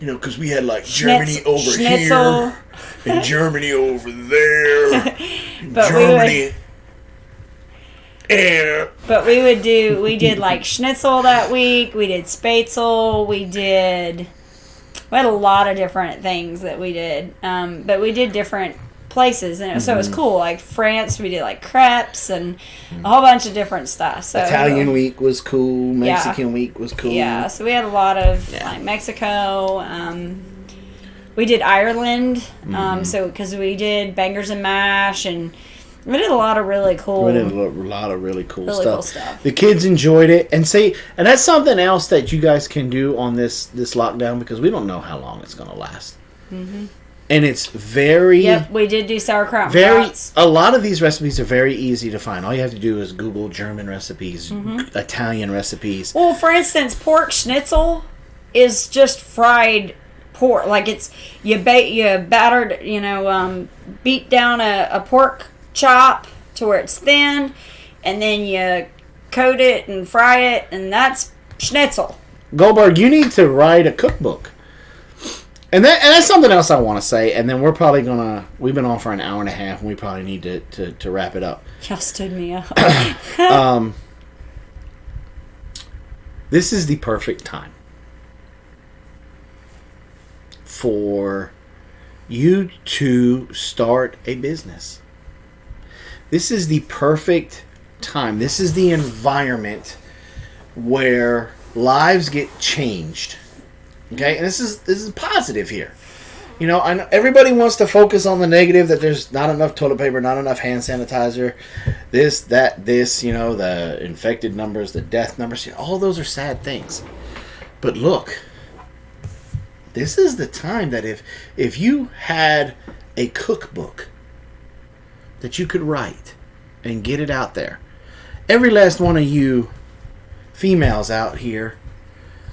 because we had Germany over here and Germany over there. Germany... But we did schnitzel that week. We did spätzle. We had a lot of different things that we did. But we did different places, and so it was cool. Like France, we did like crepes and a whole bunch of different stuff. So Italian week was cool. Mexican week was cool. Yeah, so we had a lot of like Mexico. We did Ireland, so because we did bangers and mash, and we did a lot of really cool. We did a lot of really cool stuff. The kids enjoyed it, and that's something else that you guys can do on this lockdown, because we don't know how long it's going to last. Mm-hmm. And it's very... Yep, we did do sauerkraut and brats. A lot of these recipes are very easy to find. All you have to do is Google German recipes, Italian recipes. Well, for instance, pork schnitzel is just fried pork. Like it's, you battered, beat down a pork chop to where it's thin, and then you coat it and fry it, and that's schnitzel. Goldberg, you need to write a cookbook. And that's something else I want to say, and then we're probably we've been on for an hour and a half, and we probably need to wrap it up. Y'all stood me up. This is the perfect time for you to start a business. This is the perfect time. This is the environment where lives get changed. Okay, and this is positive here. I know everybody wants to focus on the negative, that there's not enough toilet paper, not enough hand sanitizer, this, the infected numbers, the death numbers, all those are sad things. But look, this is the time that if you had a cookbook that you could write and get it out there, every last one of you females out here,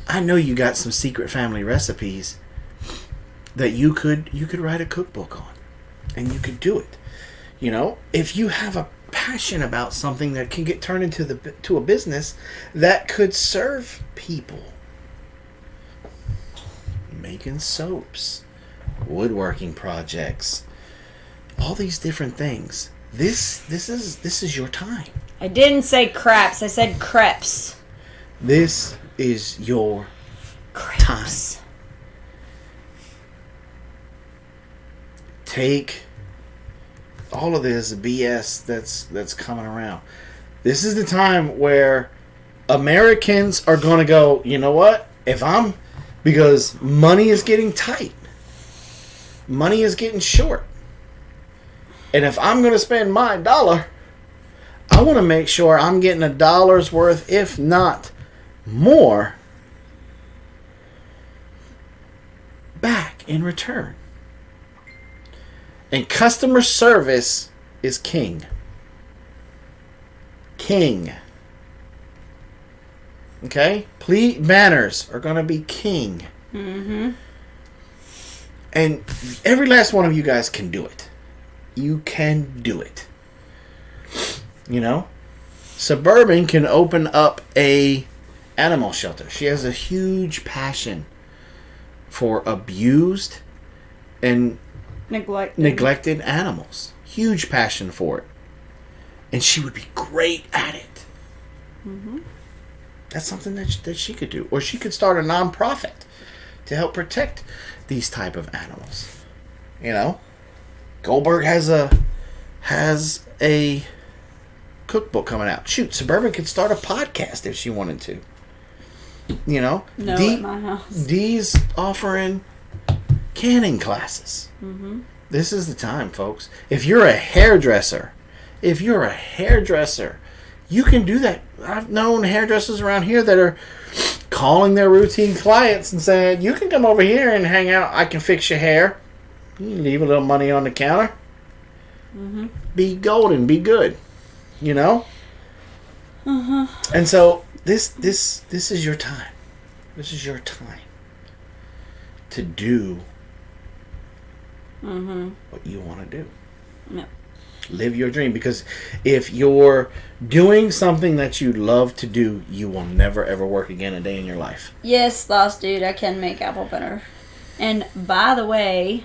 I know you got some secret family recipes that you could write a cookbook on, and you could do it. If you have a passion about something that can get turned into a business that could serve people, making soaps, woodworking projects, all these different things. This is your time. I didn't say craps. I said crepes. This is your time. Take all of this BS that's coming around. This is the time where Americans are going to go, you know what? Because money is getting tight. Money is getting short. And if I'm going to spend my dollar, I want to make sure I'm getting a dollar's worth, if not more, back in return. And customer service is king. King. Okay? Manners are going to be king. Mm-hmm. And every last one of you guys can do it. You can do it. Suburban can open up a animal shelter. She has a huge passion for abused and neglected animals. Huge passion for it. And she would be great at it. Mm-hmm. That's something that she could do. Or she could start a nonprofit to help protect these type of animals. Goldberg has a cookbook coming out. Shoot, Suburban could start a podcast if she wanted to. No, at my house. Dee's offering canning classes. Mm-hmm. This is the time, folks. If you're a hairdresser, you can do that. I've known hairdressers around here that are calling their routine clients and saying, you can come over here and hang out. I can fix your hair. You leave a little money on the counter. Mm-hmm. Be golden. Be good. Uh-huh. And so this is your time. This is your time to do what you want to do. Yep. Live your dream, because if you're doing something that you love to do, you will never ever work again a day in your life. Yes, Lost Dude, I can make apple butter. And by the way,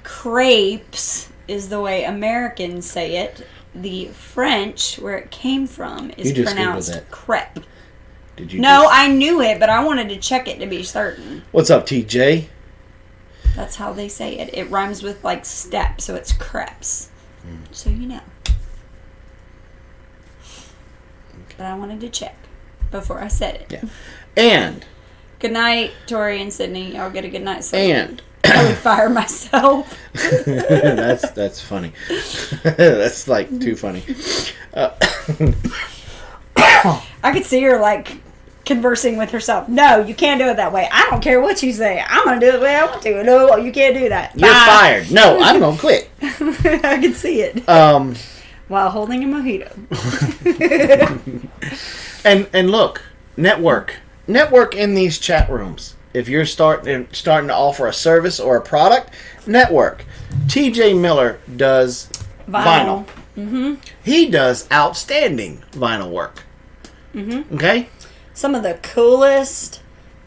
crepes is the way Americans say it. The French, where it came from, is pronounced crepe. Did you? No, I knew it, but I wanted to check it to be certain. What's up, TJ? That's how they say it. It rhymes with like step, so it's crepes. So you know. Okay. But I wanted to check before I said it. Yeah. And good night, Tori and Sydney. Y'all get a good night's sleep. And I would fire myself. that's funny. That's like too funny. I could see her like conversing with herself. No, you can't do it that way. I don't care what you say. I'm gonna do it the way I want to. No, you can't do that. You're fired. No, I'm gonna quit. I can see it. While holding a mojito. and look, network in these chat rooms. If you're starting to offer a service or a product, network. TJ Miller does vinyl. Mm-hmm. He does outstanding vinyl work. Mm-hmm. Okay? Some of the coolest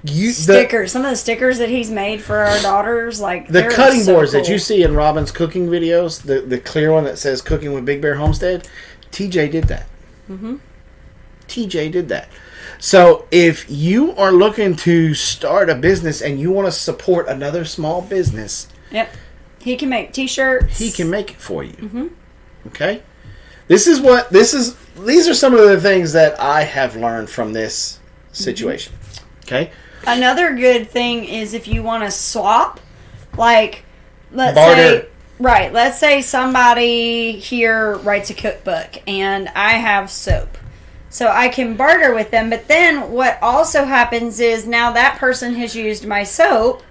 stickers. Some of the stickers that he's made for our daughters. Like the cutting boards that you see in Robin's cooking videos, the clear one that says Cooking with Big Bear Homestead, TJ did that. Mm-hmm. TJ did that. So if you are looking to start a business and you want to support another small business, yep, he can make t-shirts. He can make it for you. Mm-hmm. Okay, these are some of the things that I have learned from this situation. Mm-hmm. Okay. Another good thing is if you want to swap, like let's say somebody here writes a cookbook and I have soap. So I can barter with them, but then what also happens is now that person has used my soap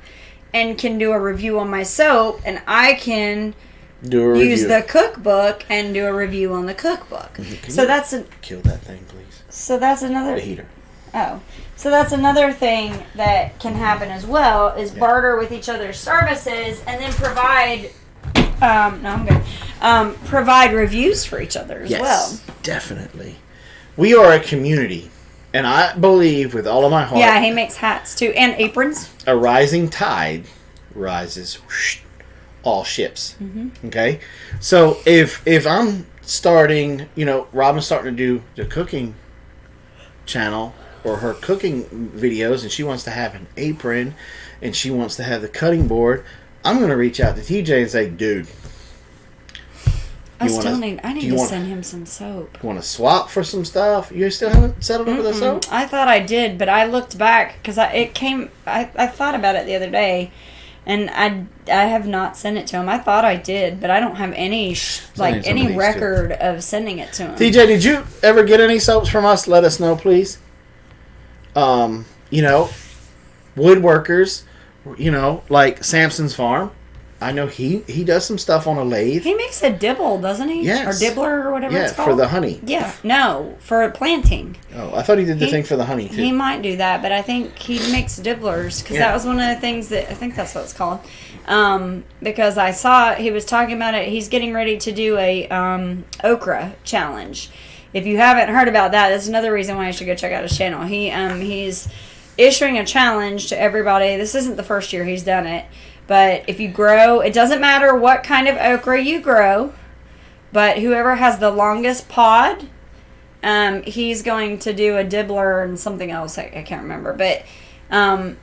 and can do a review on my soap, and I can use the cookbook and do a review on the cookbook. So that's kill that thing, please. So that's another the heater. Oh, so that's another thing that can happen as well is barter with each other's services and then provide. Provide reviews for each other as well. Yes, definitely. We are a community, and I believe with all of my heart... Yeah, he makes hats, too, and aprons. A rising tide rises all ships, okay? So if I'm starting, Robin's starting to do the cooking channel or her cooking videos, and she wants to have an apron, and she wants to have the cutting board, I'm going to reach out to TJ and say, dude... I need to send him some soap. You want to swap for some stuff? You still haven't settled over the soap? I thought I did, but I looked back because I thought about it the other day, and I have not sent it to him. I thought I did, but I don't have any record of sending it to him. TJ, did you ever get any soaps from us? Let us know, please. Woodworkers, like Samson's Farm. I know he does some stuff on a lathe. He makes a dibble, doesn't he? Yes. Or dibbler or whatever it's called. Yeah, for the honey. Yeah. No, for planting. Oh, I thought he did the thing for the honey, too. He might do that, but I think he makes dibblers, because that was one of the things that, I think that's what it's called. Because I saw, he was talking about it, he's getting ready to do a okra challenge. If you haven't heard about that, that's another reason why you should go check out his channel. He's issuing a challenge to everybody. This isn't the first year he's done it. But if you grow, it doesn't matter what kind of okra you grow, but whoever has the longest pod, he's going to do a dibbler and something else. I can't remember, but all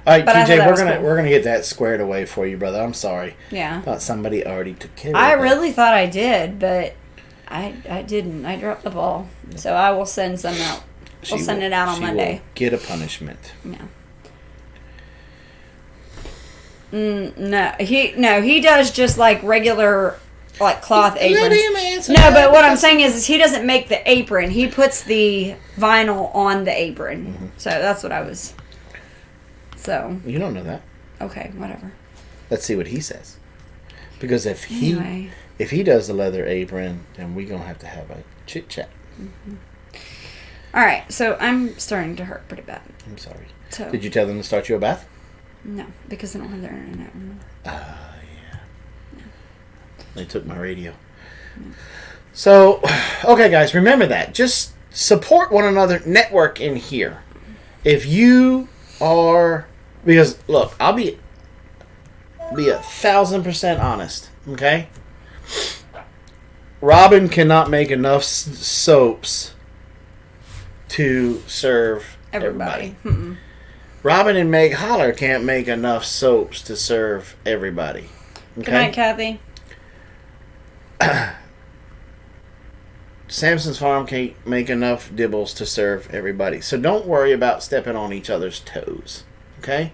right, TJ, we're gonna get that squared away for you, brother. I'm sorry. Yeah. I thought somebody already took care of it. I really thought I did, but I didn't. I dropped the ball. So I will send some out. We'll send it out on Monday. Will get a punishment. Yeah. No, he does just like regular, like cloth aprons. No, but what I'm saying is he doesn't make the apron. He puts the vinyl on the apron. Mm-hmm. So that's what I was. So you don't know that. Okay, whatever. Let's see what he says. Because if he does the leather apron, then we're gonna have to have a chit chat. Mm-hmm. All right, so I'm starting to hurt pretty bad. I'm sorry. So, did you tell them to start you a bath? No, because they don't have their internet anymore. Yeah. No. They took my radio. No. So, okay, guys, remember that. Just support one another. Network in here. If you are... Because, look, I'll be 1,000% honest, okay? Robin cannot make enough soaps to serve everybody. Robin and Meg Holler can't make enough soaps to serve everybody. Okay? Good night, Kathy. Samson's Farm can't make enough dibbles to serve everybody. So don't worry about stepping on each other's toes. Okay?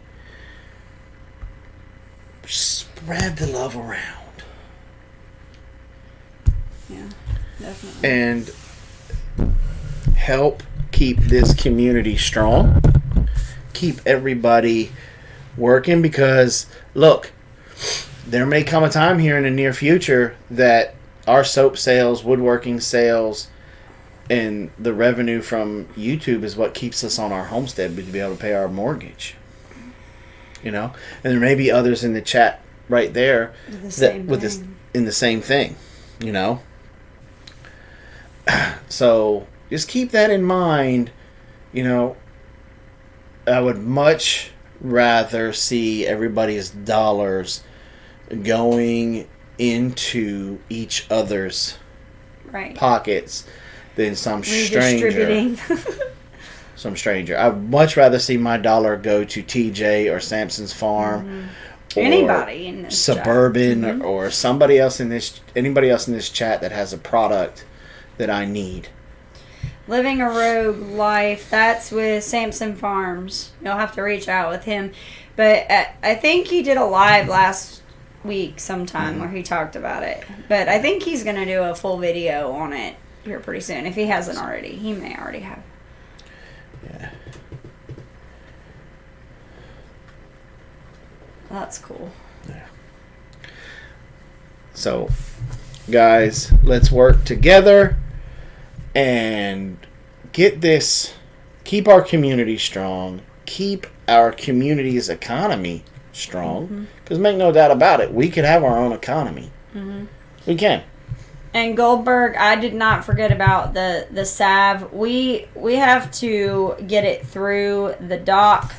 Spread the love around. Yeah, definitely. And help keep this community strong. Keep everybody working, because look, there may come a time here in the near future that our soap sales, woodworking sales, and the revenue from YouTube is what keeps us on our homestead to be able to pay our mortgage. You know, and there may be others in the chat right there in the same thing. You know, so just keep that in mind. You know, I would much rather see everybody's dollars going into each other's pockets than some stranger. Some stranger. I'd much rather see my dollar go to TJ or Samson's Farm, or anybody in this Suburban, or somebody else in this, anybody else in this chat that has a product that I need. Living a Rogue Life, that's with Samson Farms. You'll have to reach out with him. But I think he did a live last week sometime where he talked about it. But I think he's going to do a full video on it here pretty soon. If he hasn't already. He may already have. Yeah. That's cool. Yeah. So, guys, let's work together and get this, keep our community strong, keep our community's economy strong, because make no doubt about it, we could have our own economy. We can. And Goldberg, I did not forget about the salve. We have to get it through the dock.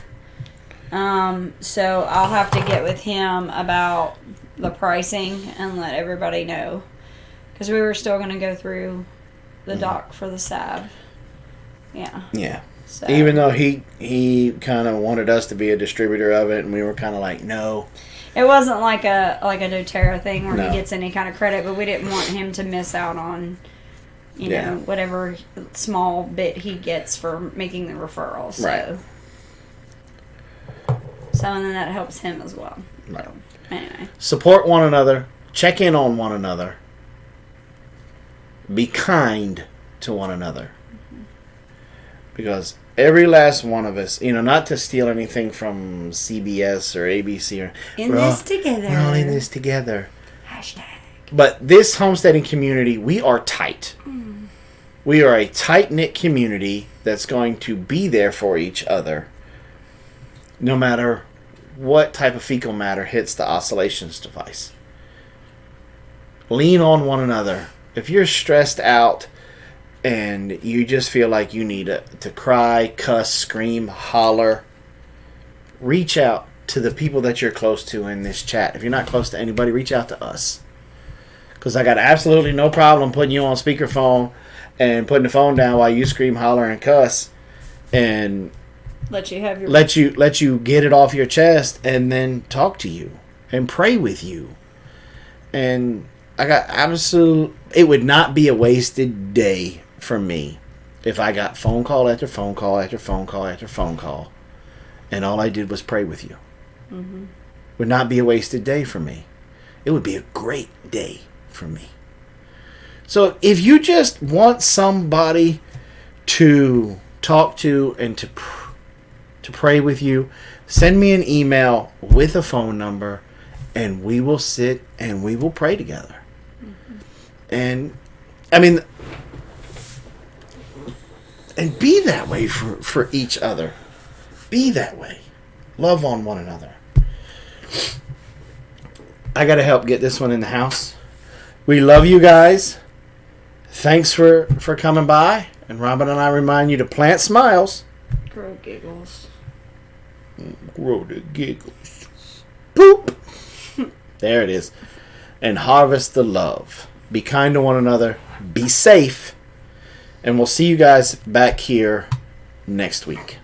So I'll have to get with him about the pricing and let everybody know, because we were still going to go through the dock for the salve. Yeah. So. Even though he kind of wanted us to be a distributor of it, and we were kind of like, no. It wasn't like a doTERRA thing where he gets any kind of credit, but we didn't want him to miss out on, you know, whatever small bit he gets for making the referral. So. Right. So, and then that helps him as well. Right. So, anyway. Support one another. Check in on one another. Be kind to one another. Because every last one of us, you know, not to steal anything from CBS or ABC, or We're all in this together. Hashtag. But this homesteading community, we are tight. We are a tight-knit community that's going to be there for each other, no matter what type of fecal matter hits the oscillations device. Lean on one another. If you're stressed out and you just feel like you need to cry, cuss, scream, holler, reach out to the people that you're close to in this chat. If you're not close to anybody, reach out to us. Because I got absolutely no problem putting you on speakerphone and putting the phone down while you scream, holler, and cuss, and let you have your let you get it off your chest, and then talk to you and pray with you. And I got absolute. It would not be a wasted day for me if I got phone call after phone call after phone call after phone call, and all I did was pray with you. Would not be a wasted day for me. It would be a great day for me. So if you just want somebody to talk to and to pray with you, send me an email with a phone number, and we will sit and we will pray together. And I mean, and be that way for each other. Be that way. Love on one another. I got to help get this one in the house. We love you guys. Thanks for coming by. And Robin and I remind you to plant smiles. Grow giggles. Grow the giggles. Boop. There it is. And harvest the love. Be kind to one another. Be safe. And we'll see you guys back here next week.